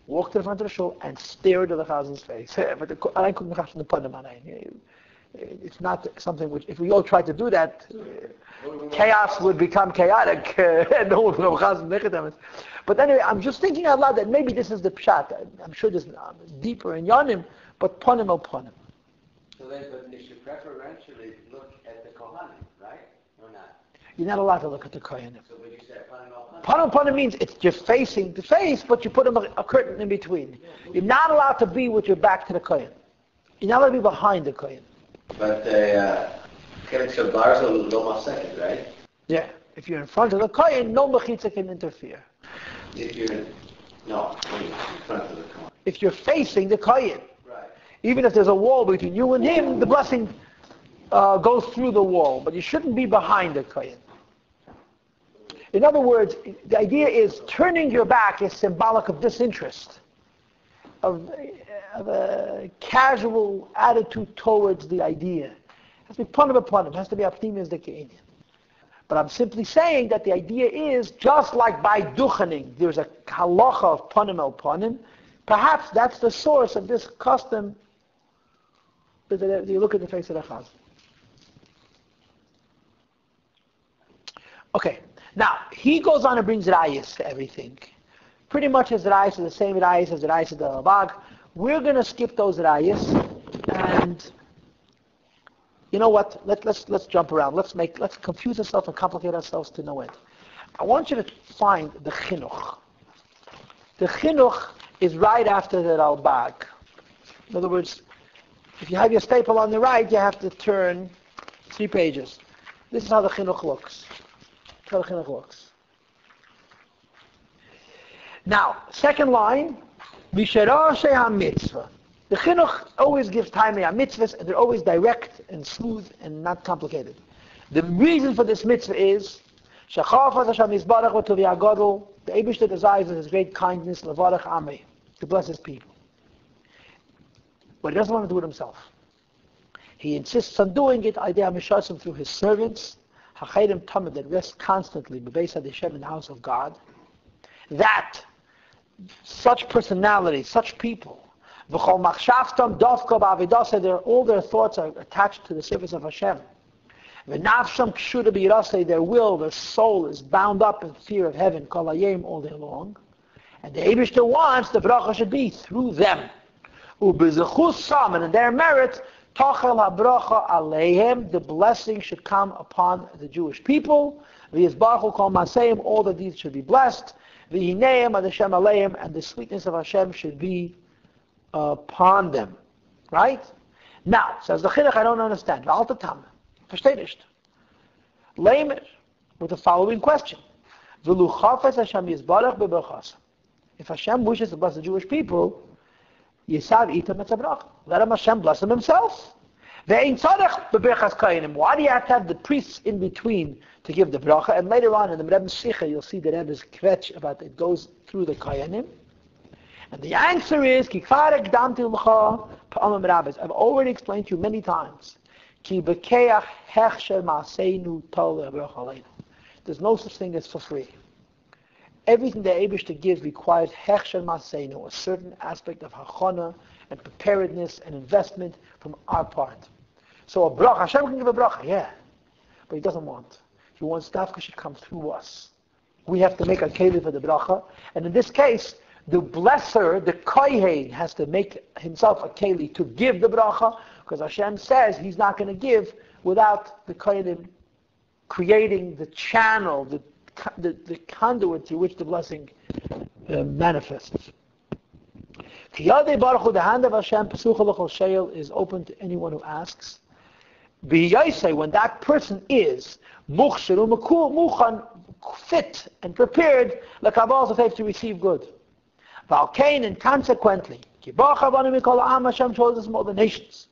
walk to the front of the shul, and stare into the Chazan's face. It's not something which, if we all tried to do that, chaos would become chaotic, and no one would know Chazan Nechedemes. But anyway, I'm just thinking out loud that maybe this is the pshat. I'm sure there's deeper in Yonim, but panim al panim. So then, but you should preferentially look at the Kohanim, right? Or not? You're not allowed to look at the Kohanim. So when you say panim al panim? Panim panim means you're facing the face, but you put a curtain in between. You're not allowed to be with your back to the Kohen. You're not allowed to be behind the Kohen. But Chinuch shel barzel lo mafseket, right? Yeah. If you're in front of the Kohen, no mechitza can interfere. If you're in front of the Kohen. If you're facing the Kohen. Right. Even if there's a wall between you and him, the blessing goes through the wall. But you shouldn't be behind the Kohen. In other words, the idea is turning your back is symbolic of disinterest, of a casual attitude towards the idea. It has to be panim upon him. It has to be apnimis dekeinim. But I'm simply saying that the idea is, just like by duchening, there's a halacha of panim el panim, perhaps that's the source of this custom that you look at the face of the Chazan. Okay, now, he goes on and brings rayas to everything. Pretty much his rayas are the same rayas as the rayas of the Ralbag. We're going to skip those rayas, and you know what? Let's jump around. Let's confuse ourselves and complicate ourselves to no end. I want you to find the Chinuch. The Chinuch is right after the Ralbag. In other words, if you have your staple on the right, you have to turn 3 pages. This is how the Chinuch looks. That's how the Chinuch looks. Now, second line, Misharashe HaMitzvah. The Chinuch always gives time to mitzvahs, and they're always direct and smooth and not complicated. The reason for this mitzvah is Shachafas Hashem Yisbarach V'Tovi HaGadol. The Eibishter desires in His great kindness Levarach Amei, to bless His people. But He doesn't want to do it Himself. He insists on doing it Idea Mishasim through His servants, Hachayim Tamid, that rest constantly B'Beis HaDeshem, in the house of God. That such personalities, such people, all their thoughts are attached to the service of Hashem. Their will, their soul is bound up in fear of heaven all day long. And the Eibishter wants the bracha should be through them. And in their merit, the blessing should come upon the Jewish people. V'yizbachu kol maseim, all the deeds should be blessed. V'hineim ad Hashem aleim, and the sweetness of Hashem should be upon them. Right? Now, says the Chinuch, I don't understand. V'alta tam. Versteh nicht. Leimer, with the following question. V'lu chafetz Hashem yizbarach beberachas. If Hashem wishes to bless the Jewish people, Yisav itam et zabrach. Let him Hashem bless them himself. Ve'ein tzarech beBirchas Kohanim. Why do you have to have the priests in between to give the bracha? And later on in the Rebbe's Sicha, you'll see the Rebbe's kvetch about it goes through the Kohanim. And the answer is, Ki kfarek damti l'cha pa'amam rabbis. I've already explained to you many times. Ki bekeach hechsher ma'aseinu tol le'bracha aleinu. There's no such thing as for free. Everything the Eibishter gives requires hechsher ma'aseinu, a certain aspect of hachana and preparedness and investment from our part. So a bracha, Hashem can give a bracha, yeah, but He doesn't want. He wants dafka should come through us. We have to make a keli for the bracha, and in this case, the blesser, the kohen, has to make himself a keli to give the bracha, because Hashem says He's not going to give without the kohen creating the channel, the conduit through which the blessing manifests. The hand of Hashem is open to anyone who asks. When that person is fit and prepared, to receive good. And consequently, Hashem chose us more than nations.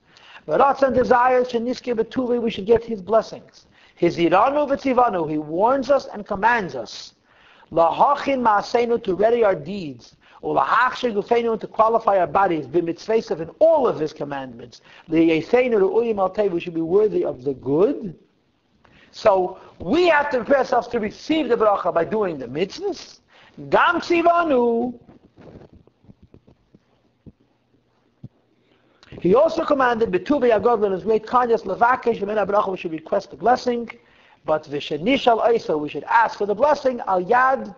And desires, we should get His blessings. His iranu v'tzivanu, He warns us and commands us. Lahachin ma'aseinu, to ready our deeds. Ulahachshe gufeinu, to qualify our bodies. B'mitzveisav, in all of His commandments. Liyeseinu ru'uyim al-tei, we should be worthy of the good. So we have to prepare ourselves to receive the bracha by doing the mitzvahs. Gam tzivanu. He also commanded, B'tuvi Yagod, in His great kindness, Levakesh v'men ha'bracha, we should request the blessing, but v'shenishal oisa, we should ask for the blessing, al yad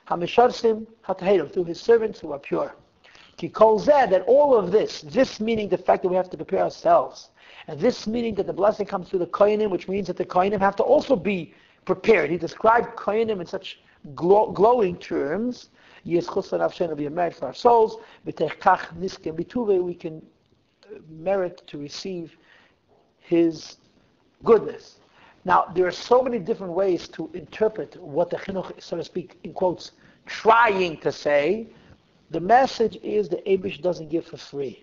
ha'misharsim ha'tahirim, through His servants who are pure. Ki kol zeh, that all of this meaning the fact that we have to prepare ourselves, and this meaning that the blessing comes through the kohanim, which means that the kohanim have to also be prepared. He described kohanim in such glowing terms. Yischus l'nafshenu, be a merit for our souls. V'techkach niskem b'tuvi, we can merit to receive His goodness. Now, there are so many different ways to interpret what the Chinuch, so to speak, in quotes, trying to say. The message is the Eibush doesn't give for free.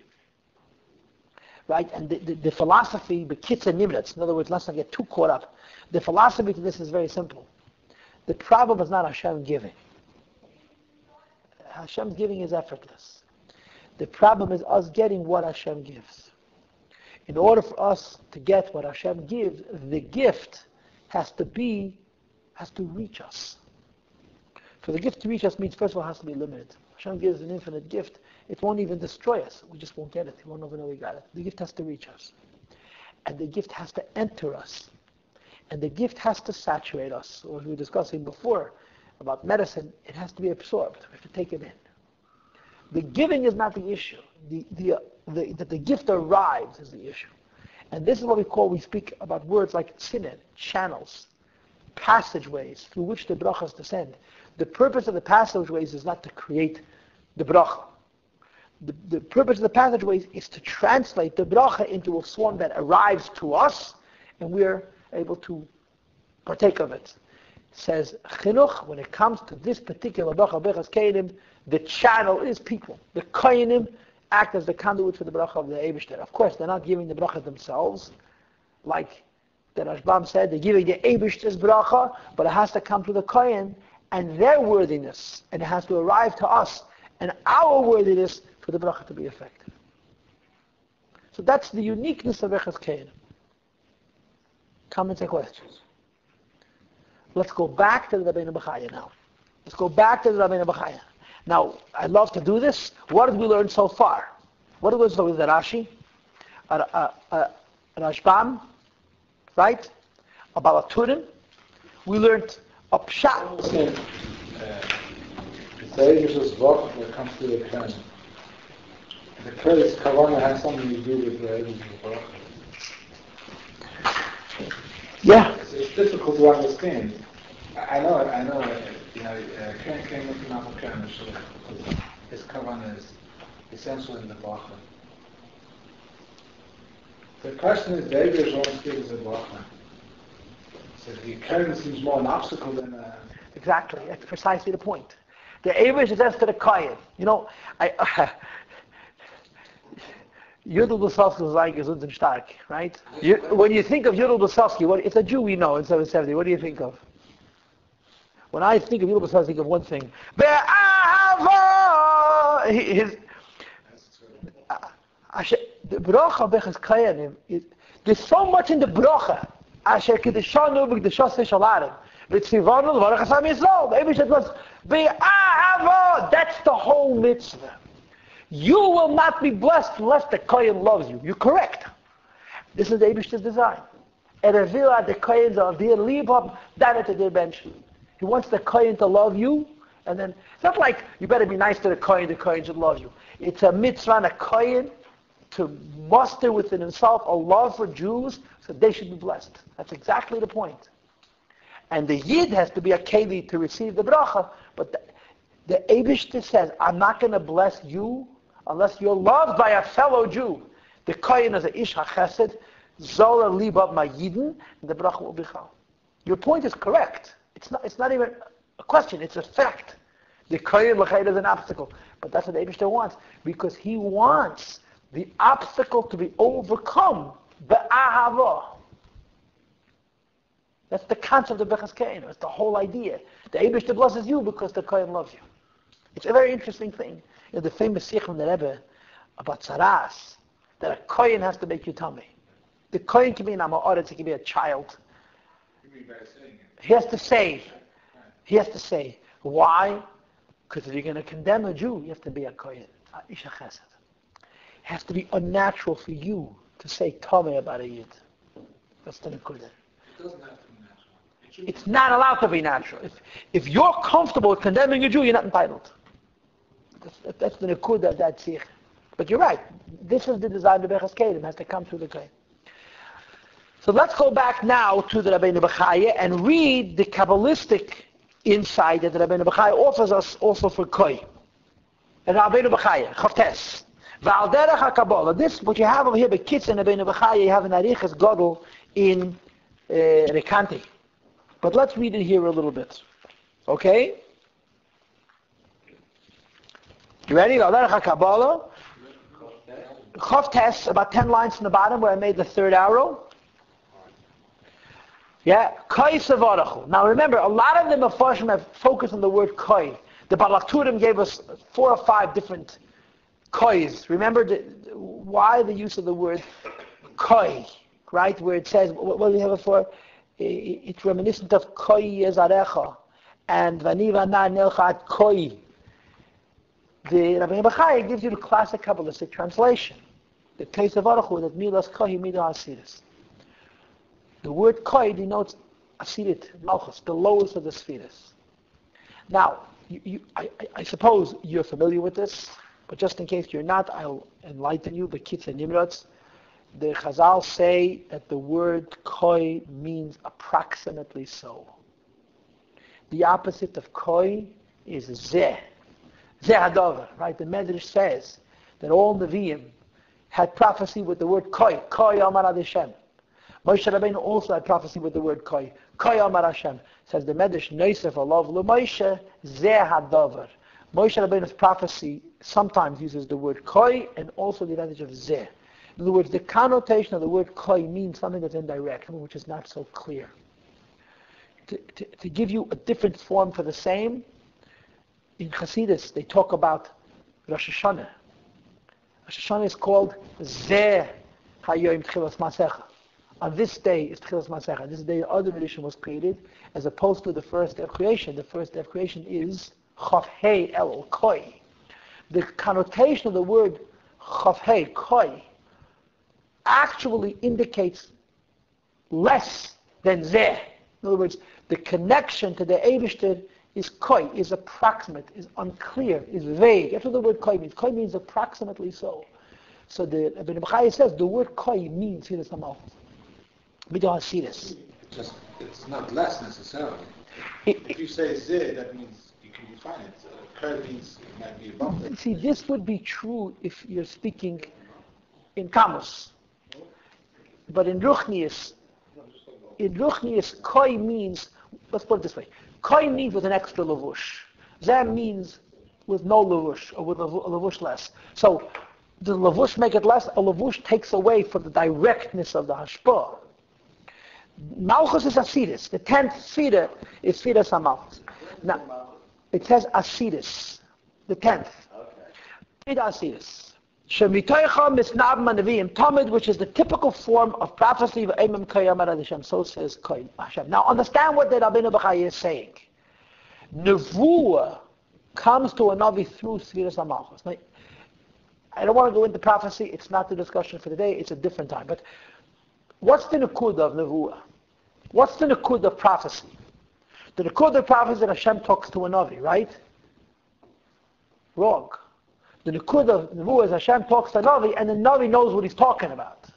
Right? And the philosophy, Bechye nimratz, in other words, let's not get too caught up. The philosophy to this is very simple. The problem is not Hashem giving. Hashem's giving is effortless. The problem is us getting what Hashem gives. In order for us to get what Hashem gives, the gift has to reach us. For the gift to reach us means, first of all, it has to be limited. Hashem gives an infinite gift. It won't even destroy us. We just won't get it. We won't even know we got it. The gift has to reach us. And the gift has to enter us. And the gift has to saturate us. Or as we were discussing before about medicine, it has to be absorbed. We have to take it in. The giving is not the issue. That the gift arrives is the issue. And this is what we speak about words like sined, channels, passageways through which the brachas descend. The purpose of the passageways is not to create the bracha. The purpose of the passageways is to translate the bracha into a form that arrives to us, and we're able to partake of it. Says Chinuch, when it comes to this particular bracha, Birchas Kohanim, the channel is people. The Kohanim act as the conduit for the bracha of the Eibishter. Of course, they're not giving the bracha themselves, like the Rashbam said, they're giving the Eibishter's bracha, but it has to come to the Kohen and their worthiness, and it has to arrive to us and our worthiness for the bracha to be effective. So that's the uniqueness of Birchas Kohanim. Comments and questions? Let's go back to the Rabbenu Bechye now. Now, I'd love to do this. What did we learn so far? What did we learn with the Rashi? Rashbam, right? About Haturim. We learned a pshat. The Eibishter's bracha when it comes to the Kohen. The Kohen's kavanah has something to do with the Eibishter's bracha. Yeah. It's difficult to understand. I know. Came with Malcolm because his kavanah is essential in the bracha. The question is, the Eibush always gives a bracha. So the Kohen seems more an obstacle than a... Exactly, that's precisely the point. The Eibush is as to the Kohen. Yudel B'Sovsky is like gesund and stark, right? When you think of Yudel B'Sovsky, it's a Jew we know in 770. What do you think of? When I think of Yudel B'Sovsky, I think of one thing. The bracha Birchas Kohanim, there's so much in the bracha. Asher kedeshanu b'kedeshas shalarim. V'tzivanu l'varach hasam Yisrael. The Eibush says, be'ahava. That's the whole mitzvah. You will not be blessed unless the Kohen loves you. You're correct. This is the Eibishter's design. Erevila, the Kohen's are there, leave up, down at the bench. He wants the Kohen to love you, and then, it's not like you better be nice to the Kohen should love you. It's a mitzvah on a Kohen to muster within himself a love for Jews, so they should be blessed. That's exactly the point. And the Yid has to be a keli to receive the bracha, but the Eibishter says, I'm not going to bless you unless you're loved by a fellow Jew. The Kohen is a ish hachesed, zola libab ma'yidin, and the bracha will be chal. Your point is correct. It's not even a question, it's a fact. The Kohen l'chayr is an obstacle. But that's what the Eibishter wants, because he wants the obstacle to be overcome ba'ahava. That's the concept of Birchas Kohanim. It's the whole idea. The Eibishter blesses you because the Kohen loves you. It's a very interesting thing. The famous Sicha from the Rebbe about Saras, that a Kohen has to make you tummy. The Kohen can be an Amoritz, he can be a child. He has to say. He has to say. Why? Because if you're going to condemn a Jew, you have to be a Kohen. Ish HaChesed. It has to be unnatural for you to say tummy about a Yid. That's the Nekudah. It doesn't have to be natural. It's not allowed to be natural. If you're comfortable with condemning a Jew, you're not entitled. That's the Nekudah of that Sicha. But you're right. This is the design of Birchas Kohanim. It has to come through the Kohen. So let's go back now to the Rabbenu Bechye and read the Kabbalistic insight that the Rabbenu Bechye offers us also for Koi. And Rabbenu Bechye, Chavtes. V'al derech HaKabbalah. This, what you have over here, the kids in Rabbenu Bechye, you have an Arichas Gadol in Rikanti. But let's read it here a little bit. Okay? You ready? V'al derech HaKabbalah. Chavtes, about 10 lines from the bottom where I made the third arrow. Yeah, koi savarachu. Now remember, a lot of the Mefarshim have focused on the word koi. The Haturim gave us 4 or 5 different kois. Remember why the use of the word koi, right? Where it says, what do we have it for? It's reminiscent of koi yezarecha and vani vana nelchat koi. The Rabbenu Bechye gives you the classic Kabbalistic translation. The koi savarachu, that milas koi midah asiris. The word koi denotes asirit, malchus, the lowest of the spheres. Now, I suppose you're familiar with this, but just in case you're not, I'll enlighten you. The Kitz and Nimrods, the Chazal say that the word koi means approximately so. The opposite of koi is zeh. Zeh hadover, right? The Medrash says that all Nevi'im had prophecy with the word koi, koi amar ad Hashem. Moshe Rabbeinu also had prophecy with the word koi. Koi amar Hashem. Says the Medrash, Neisef alav l'Moshe zeh hadover. Moshe Rabbeinu's prophecy sometimes uses the word koi and also the advantage of zeh. In other words, the connotation of the word koi means something that's indirect, which is not so clear. To give you a different form for the same, in Chassidus they talk about Rosh Hashanah. Rosh Hashanah is called Zeh Hayoim Tchilas Masecha. On this day is Tchilas Masecha. This day the other edition was created, as opposed to the first day of creation. The first day of creation is Chav Hei El Koi. The connotation of the word Chav Hei Koi actually indicates less than Zeh. In other words, the connection to the Eibishter is koi, is approximate, is unclear, is vague. That's what the word koi means. Koi means approximately so. So the Rabbenu Bechye says the word koi means Hidas HaMalchus. We don't see this. Just it's not less necessarily. If you say zeh, that means you can define it. Kol means it might be above that. See, this would be true if you're speaking in Kamus. But in Ruchnius, koi means, let's put it this way, koi means with an extra lavush. Zeh means with no lavush, or with a lavush less. So, does lavush make it less? A lavush takes away from the directness of the hashpah. Malchus is Asidis. The 10th Sfira is Sfira Samalchus. Now, it says Asidis. The 10th. Sfira Asidis. Shemitoicha misnab manavim tamid, which is the typical form of prophecy of Eimim Kayam Ad Hashem. So says Kohen Hashem. Now, understand what the Rabbenu Bechye is saying. Nevuah comes to a Navi through Sfira Samalchus. Now, I don't want to go into prophecy. It's not the discussion for today. It's a different time. But what's the Nakud of Nevuah? What's the Nakud of prophecy? The Nakud of prophecy is that Hashem talks to a Navi, right? Wrong. The Nakud of Nevuah is Hashem talks to a Navi, and the Navi knows what he's talking about.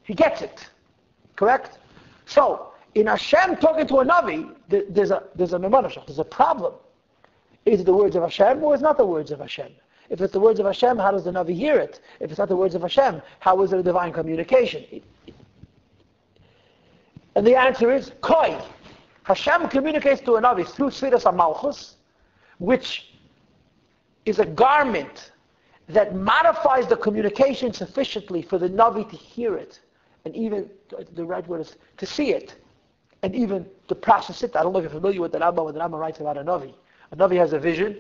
He gets it. Correct? So, in Hashem talking to a Navi, there's a problem. Is it the words of Hashem, or is it not the words of Hashem? If it's the words of Hashem, how does the Navi hear it? If it's not the words of Hashem, how is it a divine communication? And the answer is, Koi. Hashem communicates to a Navi through Sfiras HaMalchus, which is a garment that modifies the communication sufficiently for the Navi to hear it, and even, the right word is, to see it, and even to process it. I don't know if you're familiar with the Ralbag, when the Ralbag writes about a Navi. A Navi has a vision,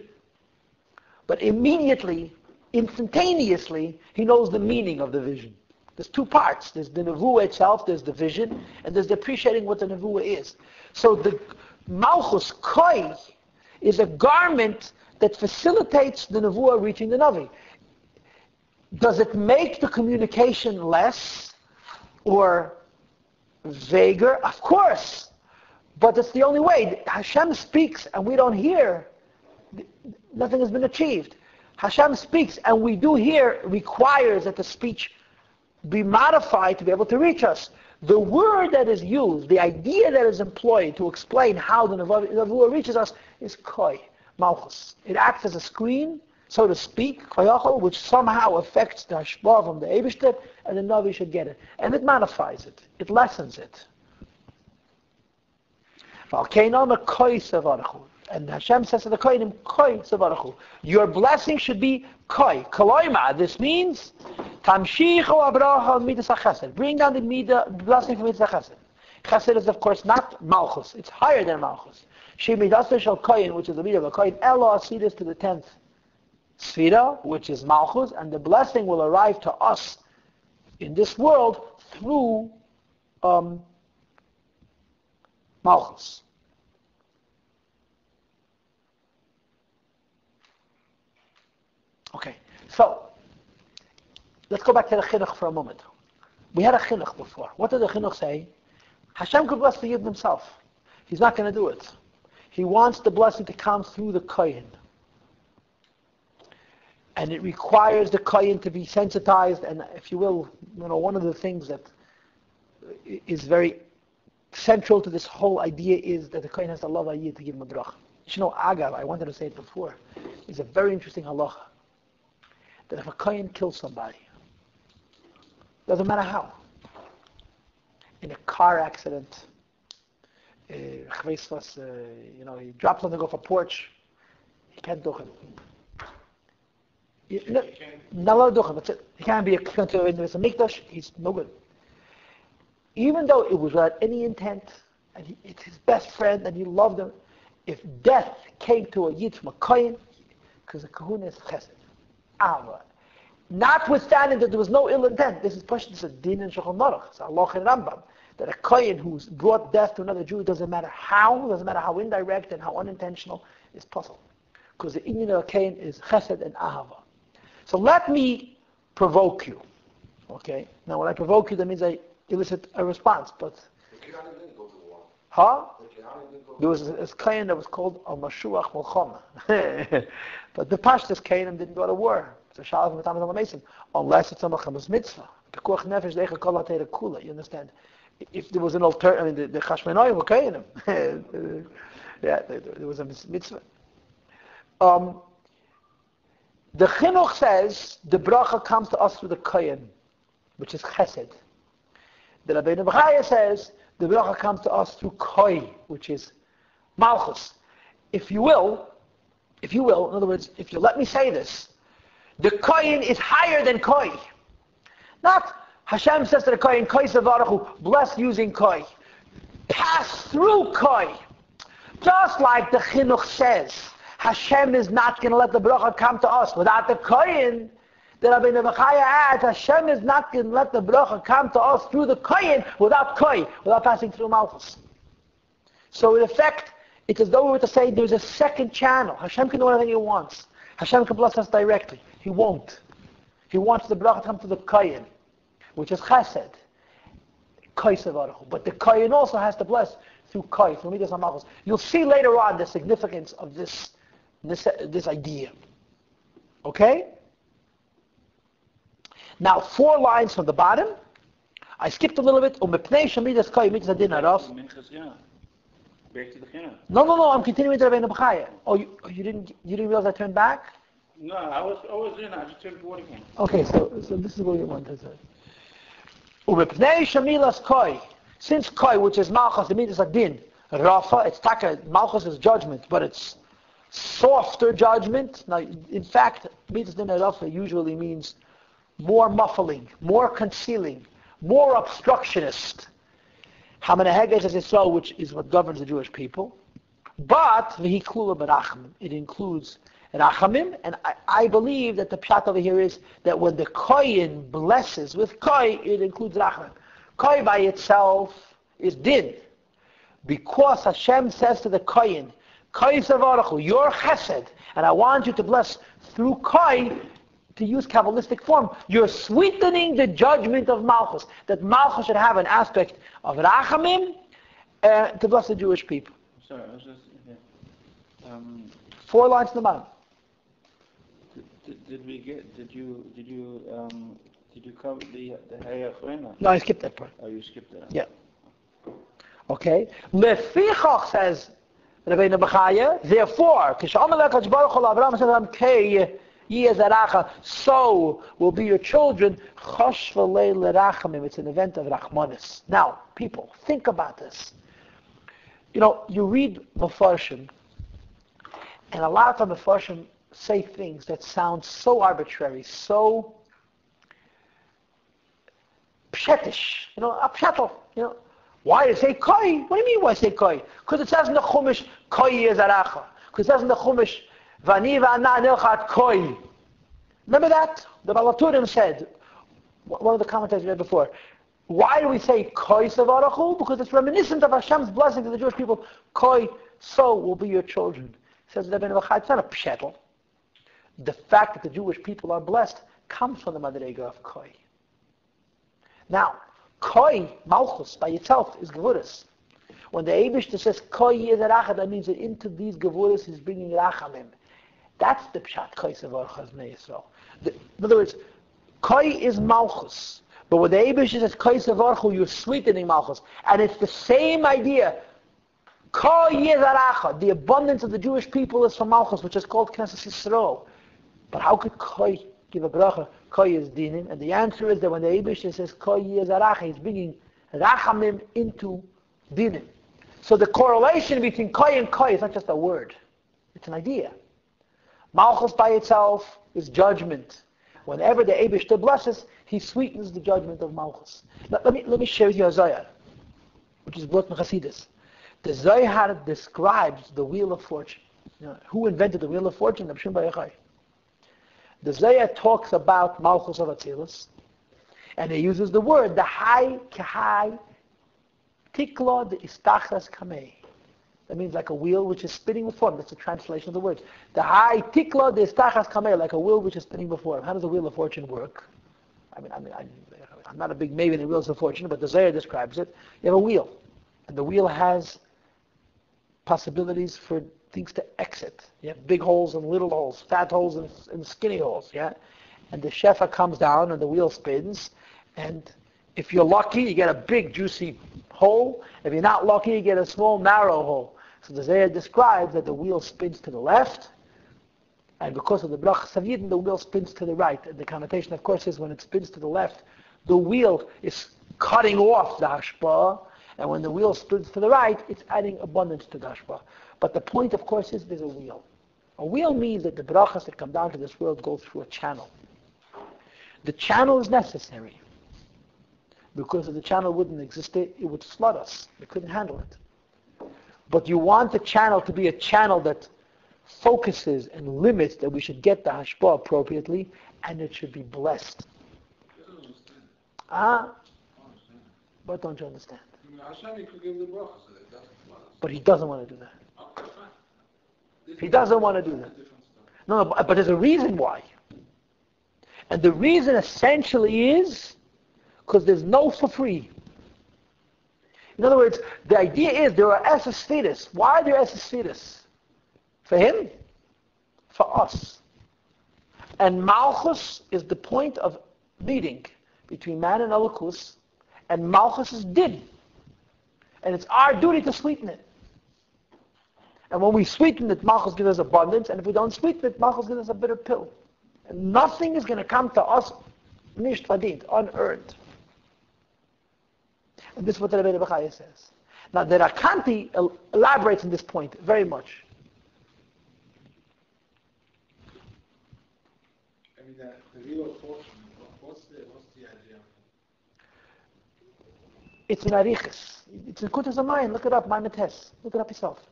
but immediately, instantaneously, he knows the meaning of the vision. There's two parts. There's the Nevuah itself, there's the vision, and there's the appreciating what the Nevuah is. So the Malchus Koi is a garment that facilitates the Nevuah reaching the Navi. Does it make the communication less or vaguer? Of course. But it's the only way. Hashem speaks and we don't hear. Nothing has been achieved. Hashem speaks and we do hear, requires that the speech be modified to be able to reach us. The word that is used, the idea that is employed to explain how the Nevuah reaches us is Koi, Malchus. It acts as a screen, so to speak, Koyachol, which somehow affects the Hashpah from the Eibishter, and the Navi should get it. And it modifies it. It lessens it. And Hashem says to the Kohanim, Koi Savarachu. Your blessing should be Koi. Kaloima. This means Tamshichu Abraha Midas HaChesed. Bring down the blessing from Midas HaChesed. Chesed is of course not Malchus. It's higher than Malchus. She Midas Shal Koyin, which is the Midah of a Koyin. Elo Asidis to the 10th Sfira, which is Malchus, and the blessing will arrive to us in this world through Malchus. Okay, so let's go back to the Chinuch for a moment. We had a Chinuch before. What did the Chinuch say? Hashem could bless the Yid himself. He's not going to do it. He wants the blessing to come through the Kohen. And it requires the Kohen to be sensitized, and if you will, one of the things that is very central to this whole idea is that the Kohen has to love a Yid to give him a bracha. Agav, I wanted to say it before, is a very interesting halacha. That if a Kohen kills somebody, doesn't matter how, in a car accident, he drops something off a porch, he can't do it. That's it. He can't be a mikdash, he's no good. Even though it was without any intent, and it's his best friend, and he loved him, if death came to a Yid from a Kohen, because the kahuna is chesed. Notwithstanding that there was no ill intent, this is a din in Shulchan Aruch, it's a halacha in Rambam, that a kohen who's brought death to another Jew, doesn't matter how indirect and how unintentional, is possible. Because the inyan of a kohen is chesed and ahava. So let me provoke you. Okay? Now when I provoke you, that means I elicit a response, but... The Kohanim didn't go to war. Huh? The Kohanim didn't go to There was a kohen that was called a Mashuach Mulchama. But the Pashtas Kohanim didn't go to war. It's a Shalom Matam Mason, unless it's a Mechamas Mitzvah. You understand? if there was an alternative, the Chashmonaim were Kohanim. There was a mitzvah. The Chinuch says the bracha comes to us through the Kohen, which is Chesed. The Rabbenu Bechye says the bracha comes to us through Koi, which is Malchus. If you will, in other words, if you let me say this, the Kohen is higher than Koi. Not Hashem says to the Kohen, Koi Savarachu, bless using Koi. Pass through Koi. Just like the Chinuch says, Hashem is not going to let the bracha come to us without the Kohen. The Rabbenu Bechye adds, Hashem is not going to let the bracha come to us through the Kohen without Koi, without passing through Malchus. So in effect, it's as though we were to say there's a second channel. Hashem can do anything He wants. Hashem can bless us directly. He won't. He wants the bracha to come to the Kohen, which is Chesed. Koi Sevarechu. But the Kohen also has to bless through Koi, through Midas HaMalchus. You'll see later on the significance of this idea. Okay? Now, 4 lines from the bottom. I skipped a little bit. Umepnei shemidas Koi midas adin haros. Back to the Chinuch. No, I'm continuing to Rabbenu Bechye. Oh, you didn't realize I turned back? No, I was in. I just turned 40 again. Okay, so this is what you want to say. Umepnei shemidas Koi. Since Koi, which is Malchus, the midas adin, Rafa, it's taka. Malchus is judgment, but it's softer judgment. Now, in fact, midas adin Rafa usually means more muffling, more concealing, more obstructionist. Hamanahegez as Yisrael, which is what governs the Jewish people. But v'hiklula b'rachamim, it includes rachamim, and I believe that the pshat over here is that when the Kohen blesses with Koi, it includes rachamim. Koi by itself is din. Because Hashem says to the Kohen, Koi Savarachu, you're chesed, and I want you to bless through Koi, to use Kabbalistic form, you're sweetening the judgment of Malchus. That Malchus should have an aspect of Rachamim to bless the Jewish people. Sorry, I was just... Yeah. 4 lines in the bottom. Did you cover the Hayachorena? No, I skipped that part. Oh, you skipped that. Yeah. Okay. Lefichach says Rabbenu Bechye, therefore, Kishamalek HaKadosh Hu Avraham says, Kei so will be your children. It's an event of Rachmanis. Now, people, think about this. You read Mefarshim, and a lot of Mefarshim say things that sound so arbitrary, so pshetish. A pshatel. Why do you say koi? What do you mean why say koi? Because it says in the Chumash, koi yezaracha. Because it says in the Chumash, Vani v'ana nilchat koi. Remember that? The Haturim said, one of the commentators we read before, why do we say koi savarachu? Because it's reminiscent of Hashem's blessing to the Jewish people. Koi, so will be your children. Says the Rabbenu Bechye, it's not a pshetel. The fact that the Jewish people are blessed comes from the madrega of koi. Now, koi, malchus, by itself is gevuras. When the Eibishter says koi yezaracha, that means that into these gevuras is bringing rachamim. That's the pshat koi savaracha bnei Yisrael. In other words, koi is malchus. But when the Eibishter says koi savaracha, you're sweetening malchus. And it's the same idea. Koi yezaracha, the abundance of the Jewish people is from malchus, which is called Knesset Yisrael. But how could koi give a bracha? Koi is dinim. And the answer is that when the Eibishter says koi yezaracha, he's bringing rachamim into dinim. So the correlation between koi and koi is not just a word. It's an idea. Malchus by itself is judgment. Whenever the Eibishter blesses, he sweetens the judgment of Malchus. Let me share with you a Zohar, which is brought in Chassidus. The Zohar describes the wheel of fortune. Who invented the wheel of fortune? Reb Shimon Bar Yochai. The Zohar talks about Malchus of Atzilus, and he uses the word the high kahai tiklo de istachas kamei. That means like a wheel which is spinning before him. That's the translation of the words. The high tiklo de istachas kamei, like a wheel which is spinning before him. How does the wheel of fortune work? I'm not a big maven in wheels of fortune, but the Zohar describes it. You have a wheel, and the wheel has possibilities for things to exit. You have big holes and little holes, fat holes and skinny holes. Yeah, and the shefa comes down, and the wheel spins, and If you're lucky, you get a big, juicy hole. If you're not lucky, you get a small, narrow hole. So the Zohar describes that the wheel spins to the left, and because of the Birchas Kohanim, the wheel spins to the right. And the connotation, of course, is when it spins to the left, the wheel is cutting off the hashpah, and when the wheel spins to the right, it's adding abundance to the hashpah. But the point, of course, is there's a wheel. A wheel means that the brachas that come down to this world go through a channel. The channel is necessary. Because if the channel wouldn't exist, it would flood us. We couldn't handle it. But you want the channel to be a channel that focuses and limits that we should get the hashpah appropriately, and it should be blessed. What don't you understand? But he doesn't want to do that. He doesn't want to do that. No, but there's a reason why. And the reason essentially is because there's no for free. In other words, the idea is there are esses. Why are there esses? For him? For us. And Malchus is the point of meeting between man and Elokus, and Malchus is din. And it's our duty to sweeten it. And when we sweeten it, Malchus gives us abundance, and if we don't sweeten it, Malchus gives us a bitter pill. And nothing is going to come to us nicht verdient, unearned. And this is what the Rabbenu Bechye says. Now the Rikanti elaborates on this point very much. I mean, the real fortune, what's the idea? It's in Arichas. It's in Kutas Amayim. Look it up, Maimonides. Look it up yourself.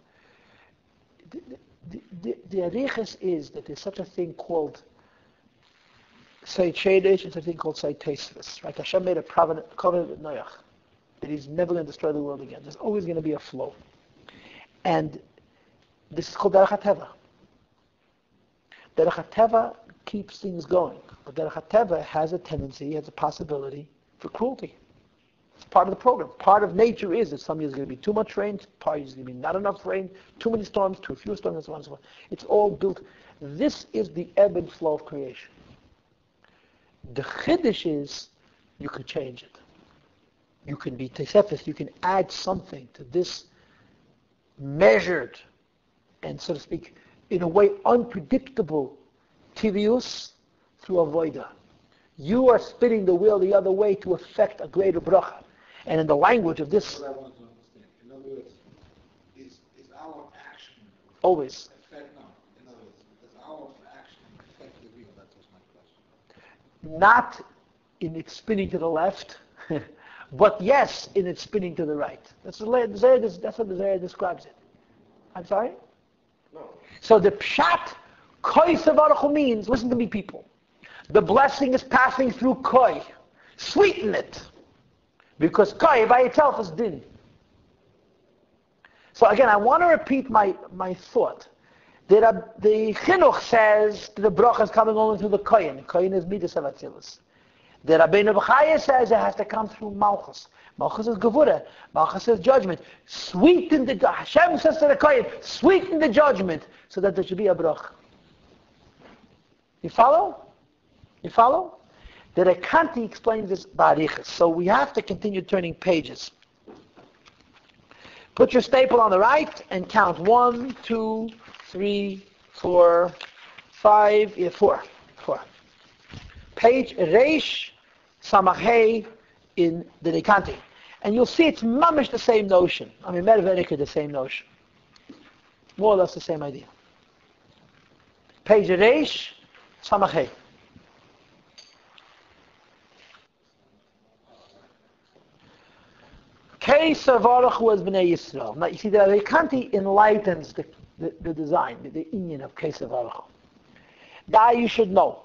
The Arichas is that there's such a thing called Say Chedesh and such a thing called Say Tesvis. Right? Hashem made a covenant with Noach that he's never going to destroy the world again. There's always going to be a flow. And this is called Derech HaTeva. Derech HaTeva keeps things going. But Derech HaTeva has a tendency, has a possibility for cruelty. It's part of the program. Part of nature is that some years going to be too much rain, part years going to be not enough rain, too many storms, too few storms, and so on and so forth. It's all built. This is the ebb and flow of creation. The chiddush is you can change it. You can be tesefes, you can add something to this measured and, so to speak, in a way unpredictable tivius through avoida. You are spinning the wheel the other way to affect a greater bracha. And in the language of this... What I want to understand. In other words, is our action... Always. Affect, no. In other words, does our action affect the wheel? That was my question. Not in its spinning to the left, but yes, in its spinning to the right. That's what the Zohar describes it. I'm sorry? No. So the pshat, koi savaruchu means, listen to me people, the blessing is passing through koi. Sweeten it. Because koi by itself is din. So again, I want to repeat my thought. The Chinuch says that the bracha is coming only through the kohen. The kohen is midas of atzilus. The Rabbenu Bechye says it has to come through Malchus. Malchus is gevura. Malchus is judgment. Sweeten the Hashem says to the kohen, sweeten the judgment so that there should be a bracha. You follow? You follow? The Rikanti explains this barichas. So we have to continue turning pages. Put your staple on the right and count 1, 2, 3, 4, 5, 4. Page Reish Samachei in the Rikanti. And you'll see it's mamish the same notion. I mean, Merverika the same notion. More or less the same idea. Page Reish Samachei. Case of Aruch was Bnei Yisrael. Now you see that Rikanti enlightens the design, the union of Case of Aruch. That you should know.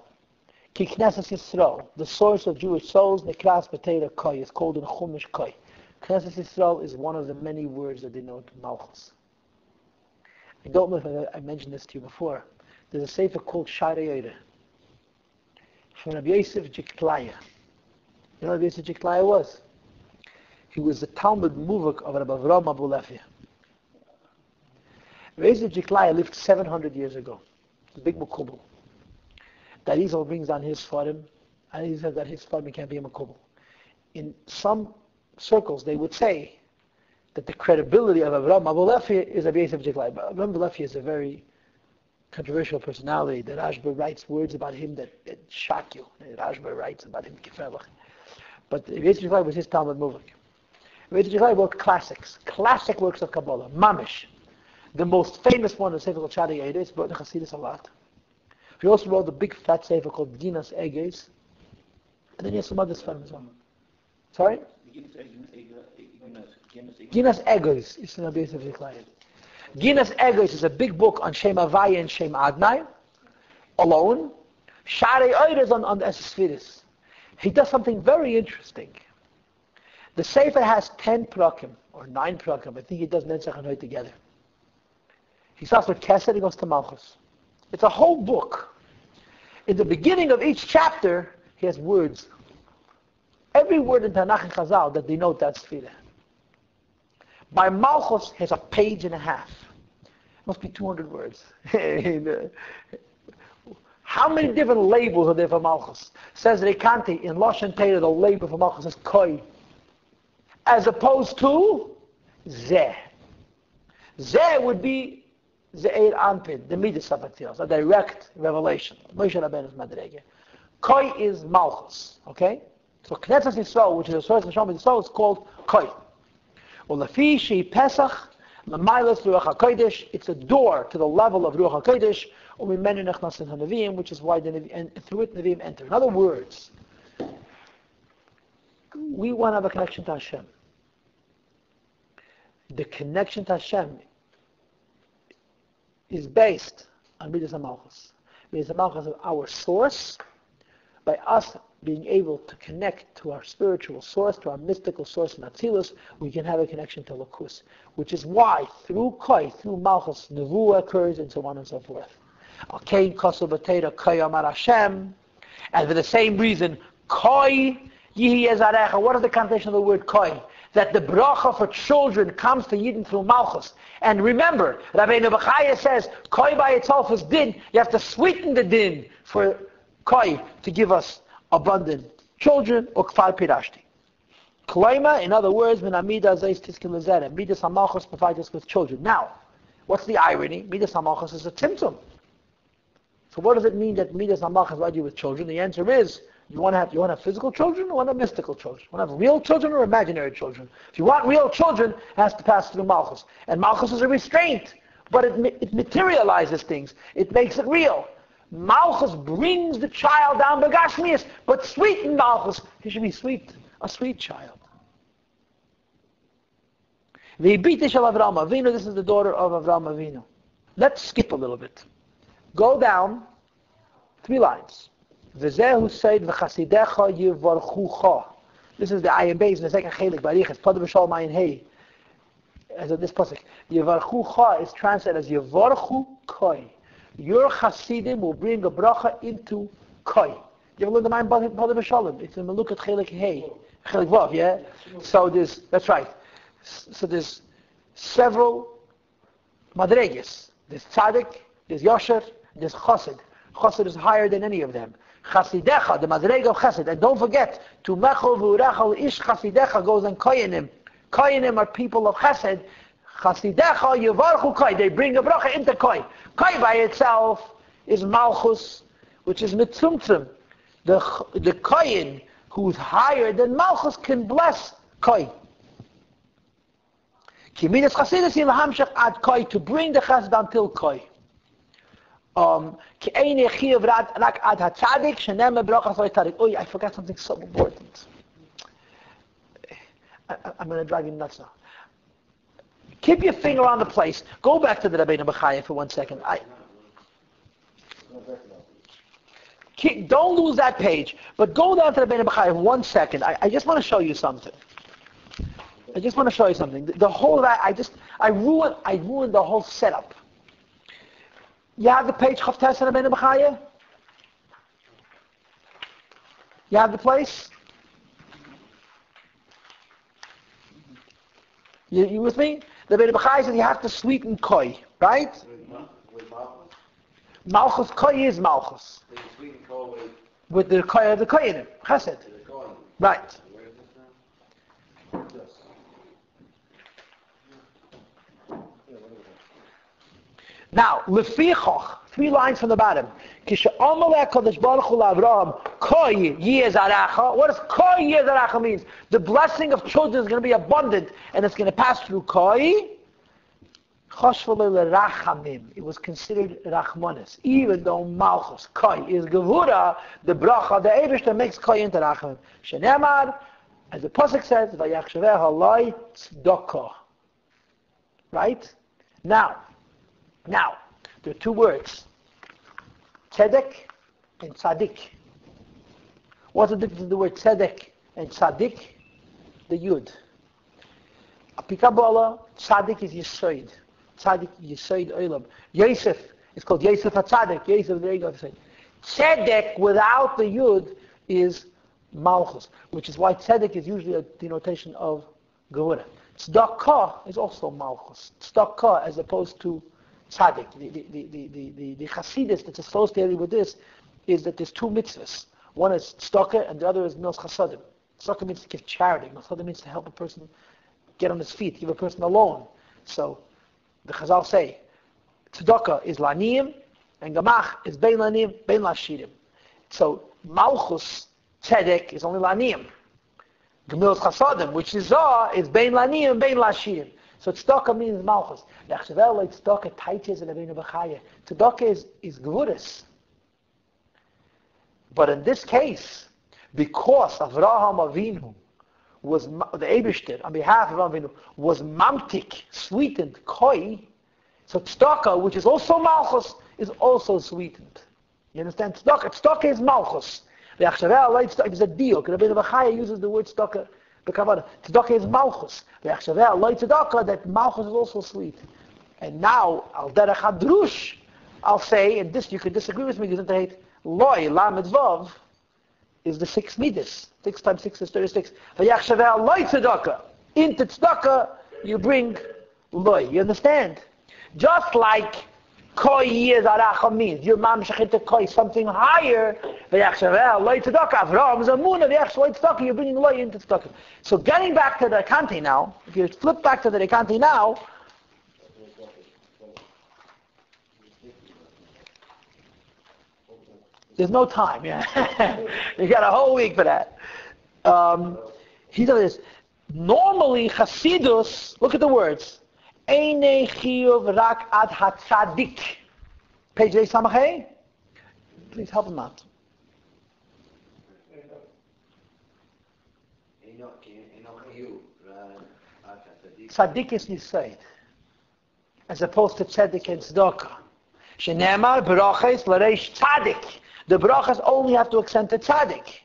Ki Knesset Yisrael, the source of Jewish souls, Nekras B'Teira Koi, is called in Chumash Koi. Knesset Yisrael is one of the many words that denote Malchus. I don't know if I mentioned this to you before. There's a sefer called Shara Yoda from Rabbi Yosef Jiklaya. You know what Rabbi Yosef Jiklaya was? He was the Talmud Muvak of Rabbi Avraham Abulafia. Rabbi Yosef Jiklaya lived 700 years ago. The big Mekubal. That Israel brings down his Farim, and he says that his Farim can't be a Mekubal. in some circles they would say that the credibility of Avraham Bechye is a basic Jiklai. But Avraham Bechye is a very controversial personality. The Rashbam writes words about him that shock you. The Rashbam writes about him Gefährlich. But the basic Jiklai was his Talmud Muvik. Basic Jiklai wrote classic works of Kabbalah, Mamish. The most famous one is Sefer called Shari Eidos, but the Hasidus a lot. He also wrote a big fat Sefer called Ginas Eges. And then he has some other Sfarim as well. Sorry? Ginas Eges is in the base of Jiklai. Ginas Eges is a big book on Shem Havaya and Shem Adnai, alone. Shari Eidos on the Esesfiris. He does something very interesting. The Sefer has 10 prakim, or 9 prakim. I think he does Netzach and Hoy together. He starts with Kesed and goes to Malchus. It's a whole book. In the beginning of each chapter, he has words. Every word in Tanakh and Chazal that denote that Sfirah. By Malchus, he has a page and a half. It must be 200 words. How many different labels are there for Malchus? Says Rikanti, in Lashon Torah, the label for Malchus is Koi. As opposed to Zeh. Zeh would be Ze'er Anpid, the Midas Sabatils, a direct revelation. Moshe Rabbeinu's Madrege. Koi is Malchus, okay? So Knetzas Yisrael, which is a source of Shalom Yisrael, is called Koi. Ulafi Shei Pesach, Mamailas Ruach HaKodesh, it's a door to the level of Ruach HaKodesh, Umimenu Nechnas HaNeviim, which is why the Nevi'im, and through it Nevi'im enter. In other words, we want to have a connection to Hashem. The connection to Hashem is based on Midas HaMalchus. Midas HaMalchus is our source. By us being able to connect to our spiritual source, to our mystical source in Atzilus, we can have a connection to Lakus. Which is why, through Koi, through Malchus, Nevuah occurs and so on and so forth. Al-Kain Kosu B'Teira Koi Amar Hashem. And for the same reason, Koi Yihi Ezarecha. What is the connotation of the word Koi? That the bracha for children comes to Yidden through Malchus. And remember, Rabbenu Bechye says, Koi by itself is din. You have to sweeten the din for Koi to give us abundant children, or Kfar Pirashti. Kloima, in other words, Min Amida Zeis Tiskin Lezerem. Midas HaMalchus provides us with children. Now, what's the irony? Midas HaMalchus is a tzimtzum. So what does it mean that Midas HaMalchus provides you with children? The answer is, you want to have physical children or you want to have mystical children? You want to have real children or imaginary children? If you want real children, it has to pass through Malchus. And Malchus is a restraint, but it materializes things. It makes it real. Malchus brings the child down Begashmias, but sweeten Malchus, he should be sweet, a sweet child. V'ibiti shel Avraham Avinu, this is the daughter of Avraham Avinu. Let's skip a little bit. Go down 3 lines. V'zehu seid v'chasidecha yivarchucha. This is the ayin beis in the second chelik bariches. Pada b'shal mayin hey. As in this pasuk, yivarchucha is translated as yivarchu koi. Your chasidim will bring a bracha into koi. You ever learn the mind Pada b'shalom? It's in Melukat chelik hey, chelik vav, yeah. So that's right. So there's several madreges. There's tzaddik, there's yosher, there's chassid. Chassid is higher than any of them. Chasidecha, the madrega of chassid. And don't forget, to mechol v'urachal ish chasidecha goes on koyanim. Koyanim are people of chassid. Chasidecha yivarchu koi. They bring a bracha into koi. Koi by itself is malchus, which is mitzumtzum. The koyin who's higher than malchus can bless koi. Kimidas chasidus yilhamshach ad koi, to bring the chassid until koi. I forgot something so important. I'm going to drag you nuts now. Keep your finger on the place. Go back to the Rabbenu Bechye for 1 second. Don't lose that page, but go down to the Rabbenu Bechye for 1 second. I just want to show you something. The whole I ruined the whole setup. You have the page Chavtes and Rabbenu Bechye? You have the place? You with me? The Rabbenu Bechye says you have to sweeten koi, right? With Malchus? Malchus, koi is Malchus. So you sweeten koi With the koi of the koyanim, chesed. to the koi. Right. Where is this Now, lefichach, 3 lines from the bottom. Kisha Kodesh Baruch Hu Avraham Koi Yezaracha. What does Koi Yezaracha means? The blessing of children is going to be abundant, and it's going to pass through Koi. It was considered Rachmanis, even though Malchus, Koi, is Gevura, the bracha, the Eibishter makes Koi into Rachamim. Shenemar, as the Pasuk says, Vayachshaveh haloi tzedakah. Right? Now, there are 2 words. Tzedek and Tzadik. What's the difference in the word Tzedek and Tzadik? The Yud. Apikabola, Tzadik is Yisoid. Tzadik, Yisoid, Olam. Yosef is called Yosef HaTzadik. Yosef, there you go. Tzedek without the Yud is Malchus, which is why Tzedek is usually a denotation of Gevura. Tzedakah is also Malchus. Tzedakah as opposed to Tzaddik. The Hasidus that's associated with this is that there's 2 mitzvahs. One is tzedakah and the other is Mils Chasadim. Tzedakah means to give charity. Mils Chasadim means to help a person get on his feet, give a person a loan. So the Chazal say, tzedakah is laniyim, and gamach is bein laniyim, bein lashirim. So Malchus, tzedek, is only laniyim. Gemil's chasadim, which is zah, is bein laniyim, bein lashirim. So tzedakah means Malchus. Tzedakah taiches and Rabbenu Bechye. Tzedakah is gevuris. But in this case, because Avraham Avinu was the Eibishter on behalf of Avinu was mamtik, sweetened, koi. So tzedakah, which is also Malchus, is also sweetened. You understand? Tzedakah is Malchus. There's a deal. Rabbenu Bechye uses the word tzedakah. Tzedakah is Malchus. That Malchus is also sweet. And now, al derech hadrush, I'll say, and this you can disagree with me, because it loy lamed vav is the 6 midas. 6 times 6 is 36. Vayachshaveh loy tzedakah. Into tzedakah you bring loy. You understand? Just like koi yezaracha means your mam shechita koi something higher. Vayachshaveh loy tzedakah. Avraham zamuna vayachshaveh loy tzedakah. You're bringing loy into tzedakah. So getting back to the Rikanti now, if you flip back to the Rikanti now. There's no time, yeah. You got a whole week for that. He does this. Normally, Chasidus, look at the words. Einei chiyuv rak ad hatzadik. Page A Samachay. Please help him out. Tzadik is Nisaid, as opposed to Tzedek and Tzedakah. Shenemar berachos l'reish Tzadik. The brachas only have to extend to tzaddik.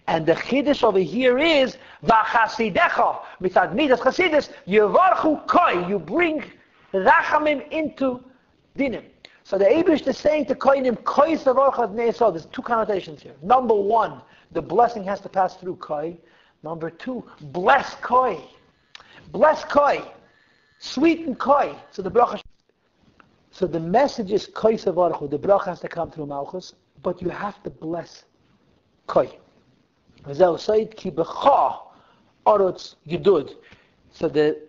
And the chiddush over here is, v'chasidecha, mitzad midas chasidus, yevarchu koi, you bring rachamim into dinim. So the Eibush is saying to koinim, koi savarchad ne'esod. There's 2 connotations here. Number 1, the blessing has to pass through koi. Number 2, bless koi. Bless koi. Sweeten koi. So the bracha. So the message is koi savarchu. The bracha has to come through malchus. But you have to bless koi. So the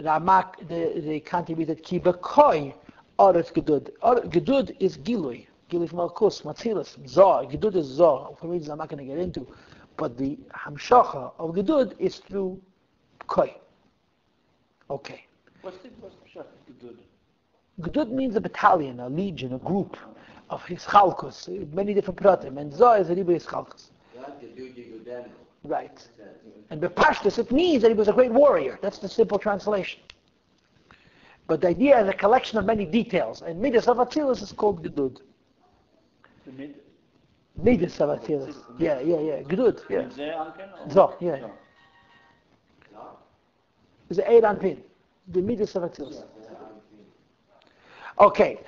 Ramak, the Rikanti read that ki b'koi aretz gedud. Gedud is gilui. Gilui from Malkus, Matzilas, Zah. Gedud is Zah. For reasons I'm not going to get into. But the hamshacha of gedud is through koi. Okay. What's the pshat of gedud? Gedud means a battalion, a legion, a group of his chalkos, many different pratim, and Zah is a riba his chalkos. Right. And bepashtus, it means that he was a great warrior. That's the simple translation. But the idea is a collection of many details, and Midas of Atzilus is called Gedud. Midas of Atzilus. Yeah. Gedud, yeah. Zah, yeah. There's an 8 on pin. The Midas of Atzilus. Okay.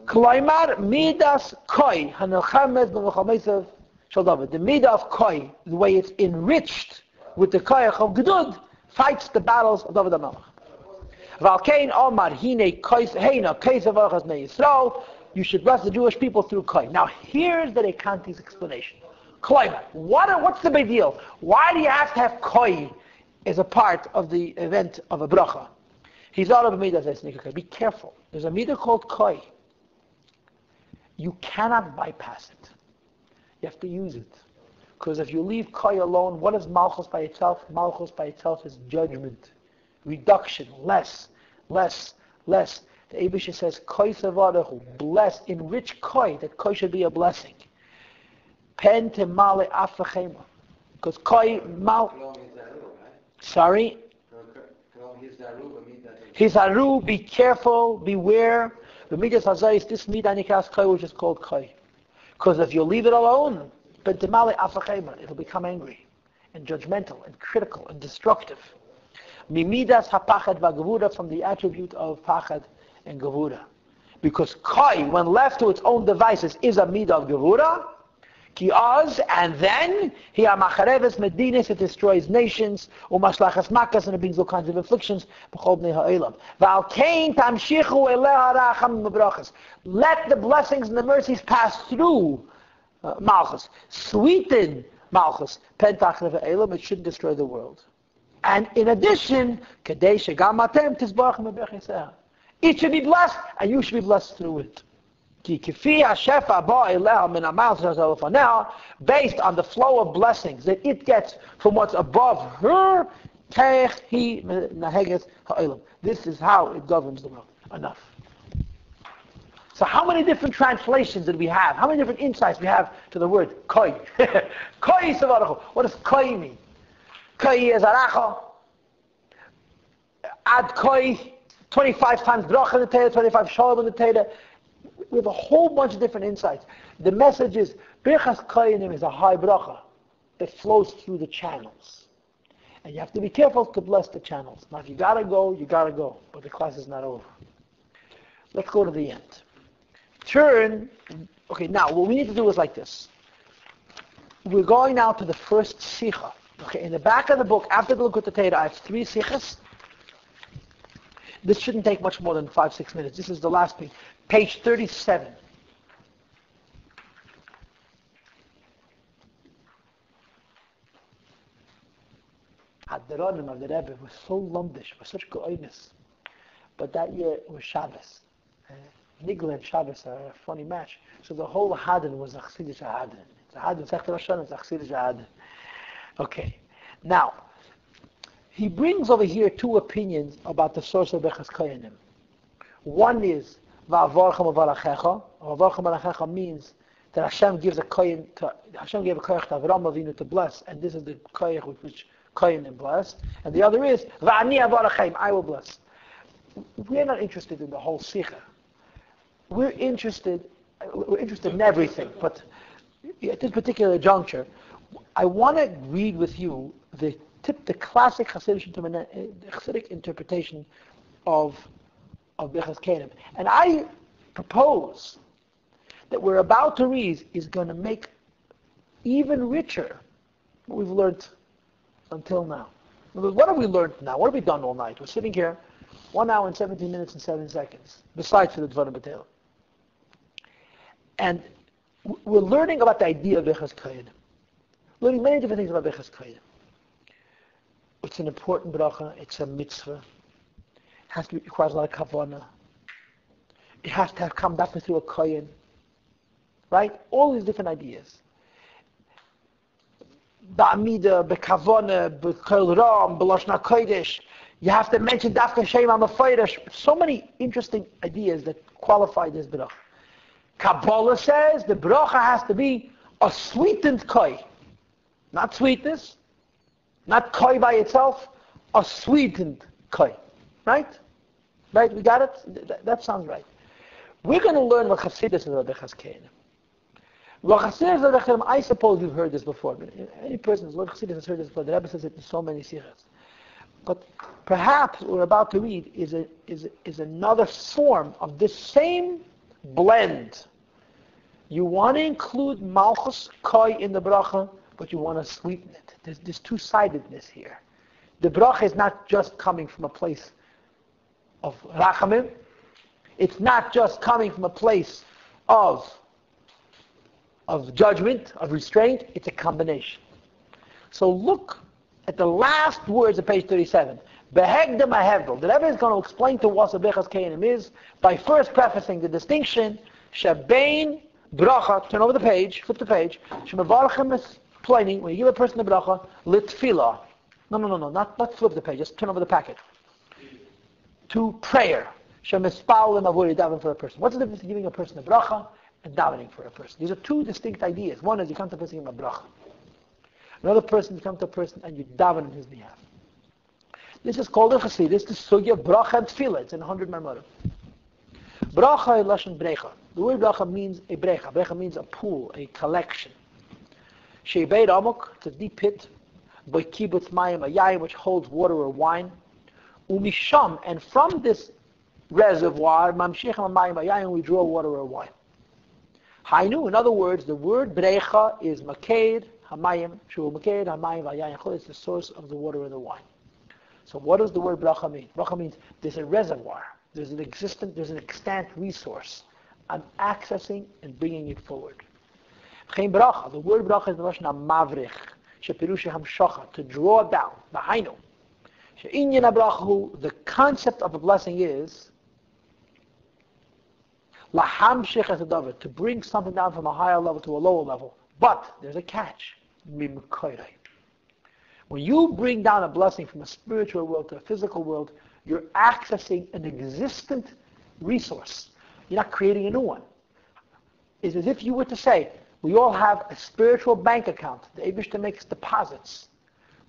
Klaimar Midas Koi Hanelchamed B'Mechamesav Shal David. The Midah of Koi, the way it's enriched with the Koyach of Gedud, fights the battles of David HaMelech. Valkein Omar Hine Heina Keisav Archas Ne Yisrael. You should bless the Jewish people through Koi. Now here's the Rikanti's explanation. Klaimar, what's the big deal? Why do you have to have Koi as a part of the event of a bracha? He's out of a midah that's nikah. Be careful. There's a midah called koi. You cannot bypass it. You have to use it. Because if you leave koi alone, what is malchus by itself? Malchus by itself is judgment, reduction, less. The Eibusha says, koi savadahu, blessed, enrich koi, that koi should be a blessing. Pen te male afachema. Because koi mal... Sorry? Hizaru, be careful, beware. The midas hazayis, this midah nikas koi, which is called koi. Because if you leave it alone, pen te male afachema, it'll become angry, and judgmental, and critical, and destructive. Mimidas hapachad v'gavura, from the attribute of pachad and gavura. Because koi, when left to its own devices, is a midah of gavura. Ki oz, and then he amachareves medinas, it destroys nations, umashlachas makas, and it brings all kinds of afflictions. B'chol bnei ha'elam. V'al kein tamshichu eleha racham mebrachas. Let the blessings and the mercies pass through malchus. Sweeten malchus. Pentach le'elam, it shouldn't destroy the world. And in addition, kadei shegam atem tizbarachem b'bechye. It should be blessed, and you should be blessed through it. Based on the flow of blessings that it gets from what's above her, this is how it governs the world. Enough. So how many different translations did we have? How many different insights we have to the word koi? Koi savarachu. What does koi mean? Koi is aracha. Ad koi, 25 times bracha in the Torah, 25 shalom in the Torah. We have a whole bunch of different insights. The message is, Birchas Kohanim is a high bracha that flows through the channels. And you have to be careful to bless the channels. Now if you gotta go, you gotta go. But the class is not over. Let's go to the end. Okay, now what we need to do is like this. We're going now to the first Sicha. Okay, in the back of the book, after the Likutei Torah, I have 3 Sichas. This shouldn't take much more than 5-6 minutes. This is the last page. Page 37. The Rabbenu of the Rebbe was so lumdish, was such go'iness. But that year was Shabbos. Nigla and Shabbos are a funny match. So the whole Hadin was a Chassidish Hadin. It's a Hadin, Sech Rosh Hashanah, it's a Chassidish Hadin. Okay. Now, he brings over here 2 opinions about the source of Birchas Kohanim. One is Va'avarchem avalachecha. Va'avarchem avalachecha means that Hashem gives a kohen to Hashem gave a kohen to Avraham Avinu to bless, and this is the kohen with which Kohanim blessed. And the other is Va'ani avarachem, I will bless. We're not interested in the whole Sicha. We're interested in everything, but at this particular juncture, I want to read with you the classic Hasidic interpretation of Birchas Kohanim. And I propose that we're about to read is going to make even richer what we've learned until now. What have we learned now? What have we done all night? We're sitting here 1 hour and 17 minutes and 7 seconds, besides for the Dvarim B'Teil. And we're learning about the idea of Birchas Kohanim. Learning many different things about Birchas Kohanim. It's an important bracha. It's a mitzvah. It requires a lot of kavanah. It has to have come back through a kohen. Right? All these different ideas. Ba'amida, b'kavanah, b'kol ram, b'lashna kodesh. You have to mention dafka shem al-mafaydash. So many interesting ideas that qualify this bracha. Kabbalah says the bracha has to be a sweetened koi. Not sweetness. Not koi by itself. A sweetened koi. Right? Right? We got it? That sounds right. We're going to learn what Chassidus is about Birchas Kohanim. What Chassidus is about Birchas Kohanim, I suppose you've heard this before. Any person who's learned Chassidus has heard this before. The Rebbe says it in so many sichas. But perhaps what we're about to read is another form of this same blend. You want to include Malchus Koi in the bracha, but you want to sweeten it. There's two-sidedness here. The bracha is not just coming from a place of rachamim. It's not just coming from a place of judgment, of restraint. It's a combination. So look at the last words of page 37. Behegdem ahevdel. The Rebbe is going to explain to us what Birchas Kohanim is by first prefacing the distinction shebein bracha. Turn over the page, flip the page. Shemevarchem is planning when you give a person a bracha litfila. No, not flip the page. Just turn over the packet. To prayer. Shemespal lemavuri daven for a person. What's the difference between giving a person a bracha and davening for a person? These are two distinct ideas. One is you come to a person and give him a bracha. Another person, you come to a person and you daven on his behalf. This is called in Chassidus, the sugya bracha and tefillah. It's in 100 Marmarim. Bracha is lashon brecha. The word bracha means a brecha. Brecha means a pool, a collection. Sheibeit amok, it's a deep pit. By kibbutz mayim ayayim, which holds water or wine. Umisham, and from this reservoir, mamshichem mayim ayayim, we draw water or wine. Hainu, in other words, the word brecha is maked hamayim, shu maked hamayim ayayim. It's the source of the water or the wine. So what does the word bracha mean? Bracha means there's a reservoir, there's an extant resource. I'm accessing and bringing it forward. Bracha, the word bracha is the lashon mavrich, shepirusha hamshacha, to draw down. B'hainu, she'inyan habracha, the concept of a blessing is lahamshich etadavar, to bring something down from a higher level to a lower level. But there's a catch. When you bring down a blessing from a spiritual world to a physical world, you're accessing an existent resource. You're not creating a new one. It's as if you were to say, we all have a spiritual bank account. The Eibishter makes deposits.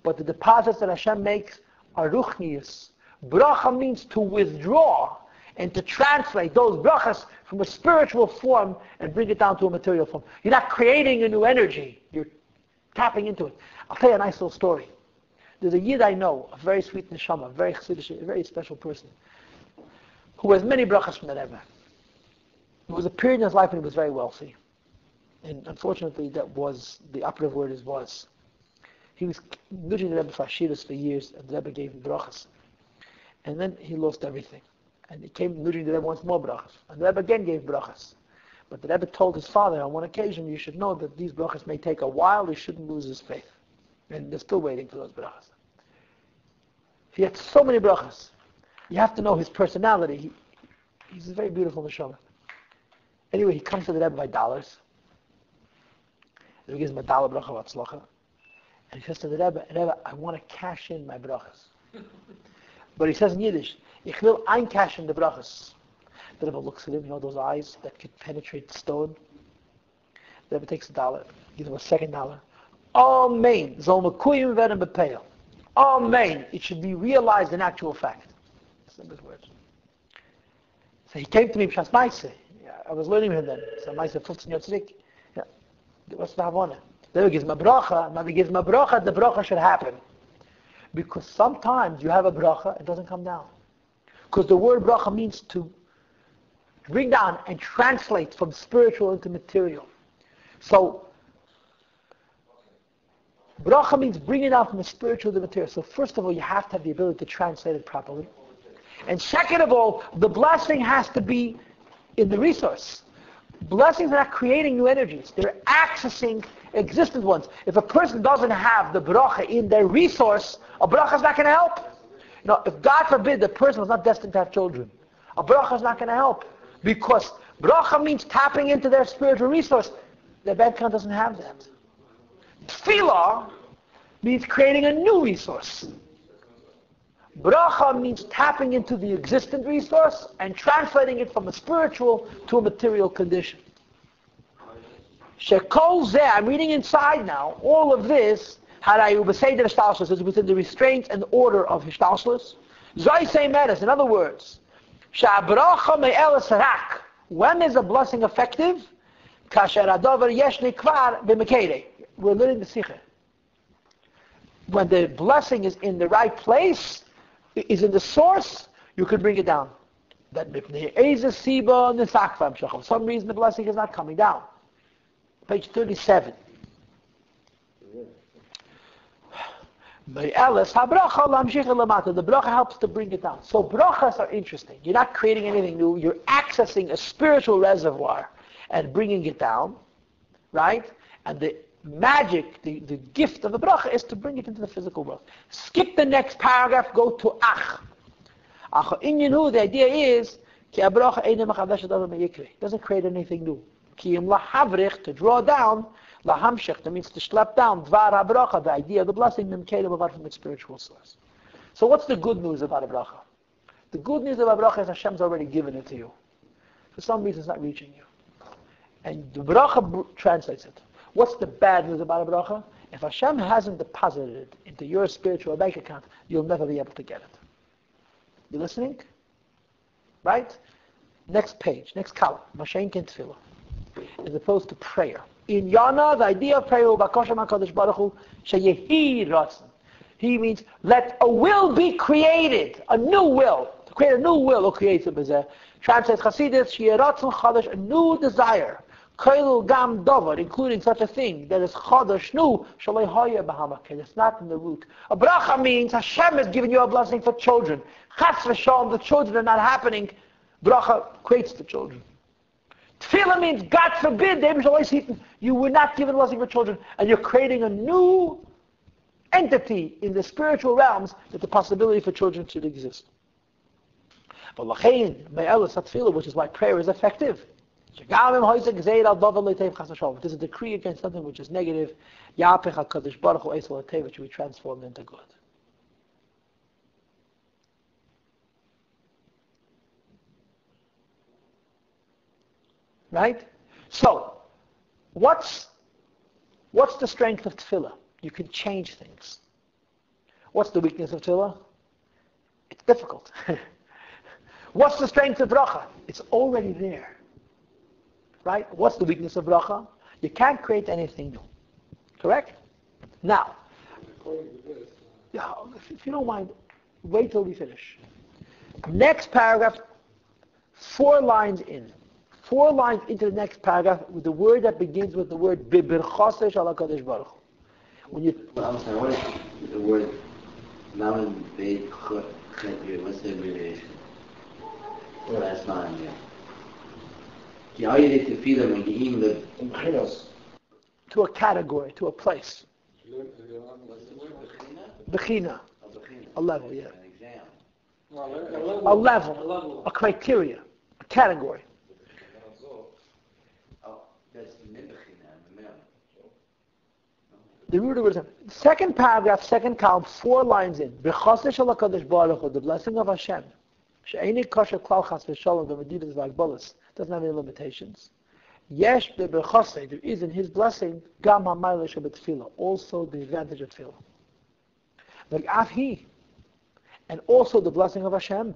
But the deposits that Hashem makes are ruchnius. Bracha means to withdraw and to translate those brachas from a spiritual form and bring it down to a material form. You're not creating a new energy. You're tapping into it. I'll tell you a nice little story. There's a Yid I know, a very sweet neshama, a very chassidish, a very special person, who has many brachas from the Rebbe. There was a period in his life when he was very wealthy. And unfortunately, that was, the operative word is was. He was nudging the Rebbe for Ashiras for years, and the Rebbe gave him brachas. And then he lost everything. And he came nudging the Rebbe once more brachas. And the Rebbe again gave brachas. But the Rebbe told his father on one occasion, you should know that these brachas may take a while, he shouldn't lose his faith. And they're still waiting for those brachas. He had so many brachas. You have to know his personality. He's a very beautiful neshama. Anyway, he comes to the Rebbe by dollars. The Rebbe gives him a dollar bracha v'atzlacha. And he says to the Rebbe, I want to cash in my brachas. But he says in Yiddish, ich will eincashen the brachas. The Rebbe looks at him, those eyes that could penetrate stone. The Rebbe takes $1, gives him a second $1. Amen. Zol mekuyim v'en bepeil. Amen. It should be realized in actual fact. Simple words. So he came to me, B'shas Maaseh. I was learning with him then. So Maaseh 15 years old. Yeah. What's the Havana? The Rebbe gives him a bracha. When he gives him a bracha, the bracha should happen. Because sometimes you have a bracha, it doesn't come down. Because the word bracha means to bring down and translate from spiritual into material. So, bracha means bringing it down from the spiritual to the material. So first of all, you have to have the ability to translate it properly. And second of all, the blessing has to be in the resource. Blessings are not creating new energies. They're accessing existent ones. If a person doesn't have the bracha in their resource, a bracha is not going to help. If God forbid the person was not destined to have children, a bracha is not going to help. Because bracha means tapping into their spiritual resource. Their bank account doesn't have that. Tefillah means creating a new resource. Bracha means tapping into the existent resource and translating it from a spiritual to a material condition. Shekol zeh, I'm reading inside now, all of this, harayu b'seder hishtalshelus, is within the restraints and order of hishtalshelus. Zay say meres, in other words, she'abracha me'eles rak, when is a blessing effective? Kasher adover yesh nikvar b'mekere. We're learning the Sicha. When the blessing is in the right place, is in the source, you can bring it down. That for some reason the blessing is not coming down. Page 37. The bracha helps to bring it down. So brachas are interesting. You're not creating anything new. You're accessing a spiritual reservoir and bringing it down, right? And the magic, the gift of the bracha is to bring it into the physical world. Skip the next paragraph, go to ach. The idea is, it doesn't create anything new. To draw down, that means to schlep down, the idea of the blessing, from its spiritual source. So what's the good news about a bracha? The good news about a bracha is Hashem's already given it to you. For some reason it's not reaching you. And the bracha translates it. What's the bad news about a bracha? If Hashem hasn't deposited it into your spiritual bank account, you'll never be able to get it. You listening? Right? Next page, next column. Mashenk and Tefillah. As opposed to prayer. In Yana, the idea of prayer, he means, let a will be created, a new will. To create a new will, or create it. Translates Chassidus, a new desire. Gam davar, including such a thing that is chadash nu, shalei haya b'hamakin. It's not in the root. A bracha means Hashem has given you a blessing for children. Chas v'shalom, the children are not happening. Bracha creates the children. Tefillah means, God forbid, you were not given a blessing for children, and you're creating a new entity in the spiritual realms that the possibility for children should exist. But lachein me'elas tefillah, which is why prayer is effective. It is a decree against something which is negative, which we transform into good. Right? So, what's the strength of tefillah? You can change things. What's the weakness of tefillah? It's difficult. What's the strength of bracha? It's already there. Right? What's the weakness of bracha? You can't create anything new. Correct? Now, if you don't mind, wait till we finish. Next paragraph, 4 lines in. 4 lines into the next paragraph with the word that begins with the word Birchas Kohanim. When you I'm sorry, what is the word Laman Beit Chet? What's the abbreviation? The last line, yeah. To a category, to a place. Bechina. A level, yeah. A level, a criteria, a category. The root of it is second paragraph, second column, 4 lines in. The blessing of Hashem. Doesn't have any limitations. Yesh be'berchasei, there is in his blessing gam ha'mayla shebetefillah, also the advantage of tefillah. Like afhi, and also the blessing of Hashem.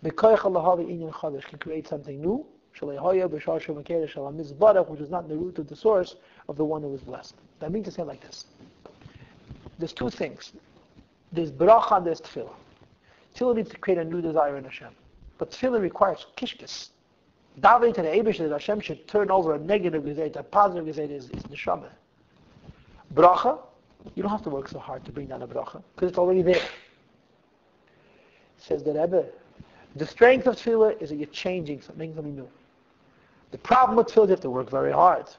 Mekoyach alahavi inyan chadash, can create something new. Shalei hoya b'shar shemekere shalam mizbarach, which is not in the root of the source of the one who was blessed. That means to say like this. There's 2 things. There's bracha and there's tefillah. Tefillah needs to create a new desire in Hashem. But tefillah requires kishkis. Davening to the Eibush that Hashem should turn over a negative gezeit, a positive gezeit is neshama. Bracha, you don't have to work so hard to bring down a bracha, because it's already there. Says the Rebbe, the strength of tefillah is that you're changing something new. The problem with tefillah is you have to work very hard.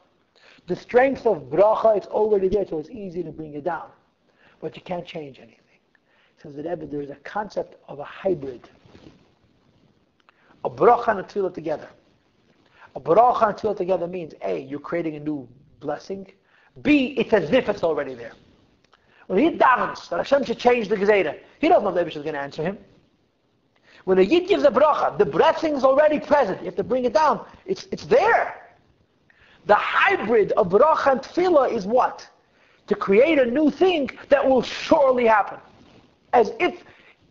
The strength of bracha, it's already there, so it's easy to bring it down. But you can't change anything. Says the Rebbe, there is a concept of a hybrid. A bracha and a tefillah together. A bracha and tefillah together means A, you're creating a new blessing. B, it's as if it's already there. When he davens that Hashem should change the gezeidah, he doesn't know if the Eibush is going to answer him. When a yid gives a bracha, the blessing is already present. You have to bring it down. It's there. The hybrid of bracha and tefillah is what? To create a new thing that will surely happen.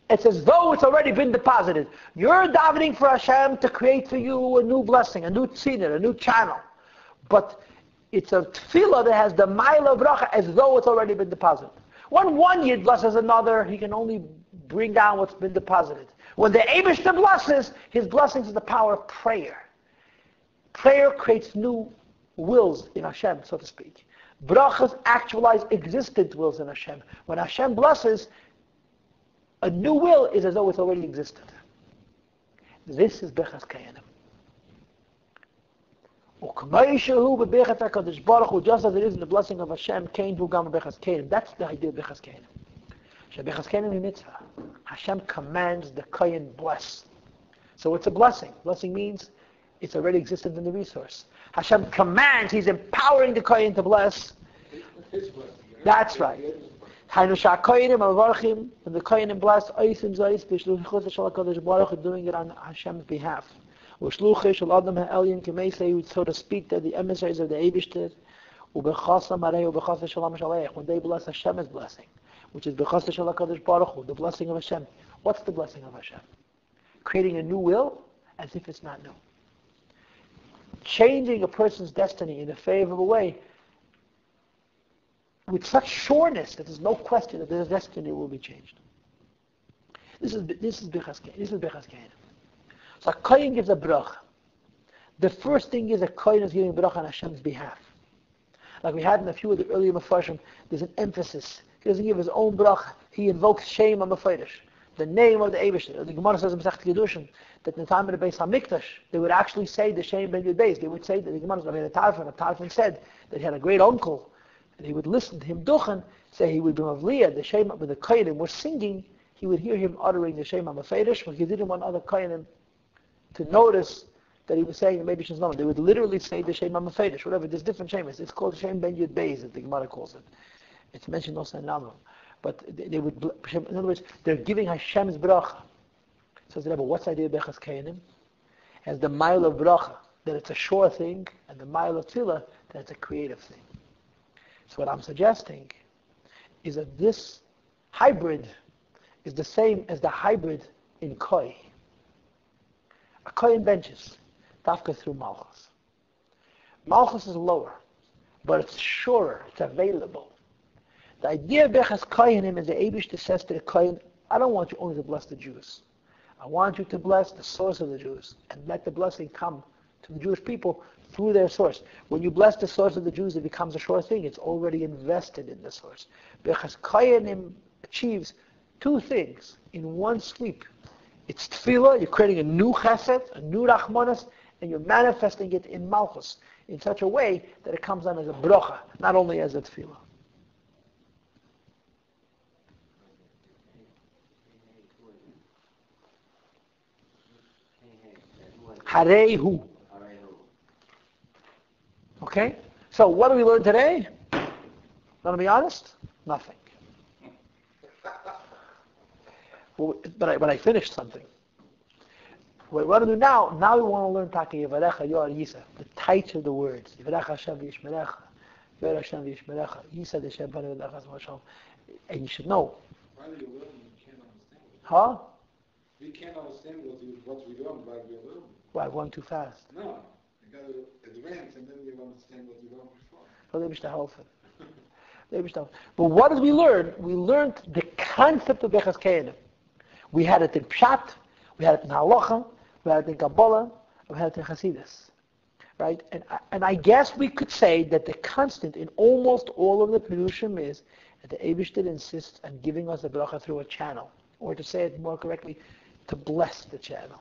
It's as though it's already been deposited. You're davening for Hashem to create for you a new blessing, a new tziner, a new channel. But it's a tefillah that has the ma'ila bracha as though it's already been deposited. When one yid blesses another, he can only bring down what's been deposited. When the Eibishter blesses, his blessings is the power of prayer. Prayer creates new wills in Hashem, so to speak. Brachas actualize existent wills in Hashem. When Hashem blesses, a new will is as though it's already existed. This is Birchas Kohanim. Just as it is in the blessing of Hashem, Kain hu gam bechas Kain. That's the idea of bechas Kain. Bechas Kain is mitzvah. Hashem commands the Kain bless. So it's a blessing. Blessing means it's already existent in the resource. Hashem commands, He's empowering the Kain to bless. That's right. When the Kohanim bless, doing it on Hashem's behalf. So to speak, that the emissaries of the Eibishter, when they bless, Hashem is blessing, which is the blessing of Hashem. What's the blessing of Hashem? Creating a new will as if it's not new. Changing a person's destiny in a favorable way with such sureness that there's no question that their destiny will be changed. This is Birchas Kohanim. So a Kohen gives a bracha. The first thing is a Kohen is giving a bracha on Hashem's behalf. Like we had in a few of the earlier Mefarshim, there's an emphasis. He doesn't give his own bracha. He invokes Shem HaMefarish, the name of the Eibishter. The Gemara says in Masechet Kedushin that in the time of the Beis HaMikdash, they would actually say the Shem Ben Yud Beis. They would say that the Gemara said, Tarfon said that he had a great uncle, and he would listen to him duchen, say he would be Mavliya, the Shem, when the Kohanim were singing, he would hear him uttering the Shem HaMefarish, but he didn't want other Kohanim to notice that he was saying the maybe she's not. They would literally say the Shem HaMefarish, whatever. There's different Shemas. It's called Shem Ben Yud Beis, as the Gemara calls it. It's mentioned also in Ralbag. But they would, in other words, they're giving Hashem's bracha. Says the Rebbe, what's the idea of Birchas Kohanim? As the mile of bracha, that it's a sure thing, and the mile of tefillah, that it's a creative thing. So what I'm suggesting is that this hybrid is the same as the hybrid in Koi. A Kohen benches, Tafka through Malchus. Malchus is lower, but it's surer, it's available. The idea of Birchas Kohanim is the Eibishter says to the Kohen, I don't want you only to bless the Jews. I want you to bless the source of the Jews and let the blessing come to the Jewish people through their source. When you bless the source of the Jews, it becomes a sure thing. It's already invested in the source. Birchas Kohanim achieves two things in one sweep. It's tefillah, you're creating a new chesed, a new rachmanas, and you're manifesting it in malchus in such a way that it comes on as a bracha, not only as a tefillah. Harehu. Okay? So what do we learn today? Want to be honest? Nothing. But I finished something. What we want to do now we want to learn Taka Yevarecha Yor Yisa, the types of the words. Yevarecha Hashem v'yishmerecha, Yor Hashem v'yishmerecha, Yisa D'Shem Panav V'Lechas V'Shalom. And you should know. Why do you learn when you can't understand? Huh? We can't understand what we learn by we learn. Why, going too fast? No. You got to advance and then you understand what you learned before. But what did we learn? We learned the concept of Birchas Kohanim. We had it in Pshat, we had it in Halacha, we had it in Kabbalah, we had it in Hasidus. Right? And I guess we could say that the constant in almost all of the Perushim is that the Eibishter insists on giving us a bracha through a channel. Or to say it more correctly, to bless the channel.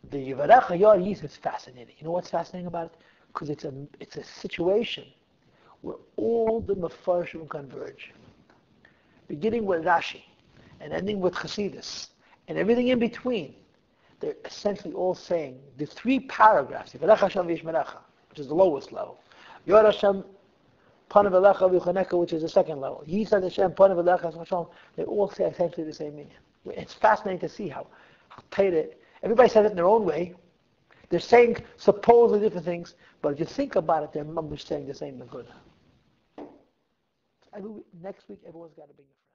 The Yevarecha Yor Yis is fascinating. You know what's fascinating about it? Because it's a situation where all the Mefarshim converge. Beginning with Rashi and ending with Chassidus and everything in between, they're essentially all saying the three paragraphs, Yivarecha Hashem v'yishmerecha, which is the lowest level, Yor Hashem Panav Elecha v'Yichaneka, which is the second level, Yisad Hashem Panav Elecha v'Shalom, they all say essentially the same meaning. It's fascinating to see how tight it. Everybody says it in their own way. They're saying supposedly different things, but if you think about it, they're saying the same thing good. Next week, everyone's got to bring a friend.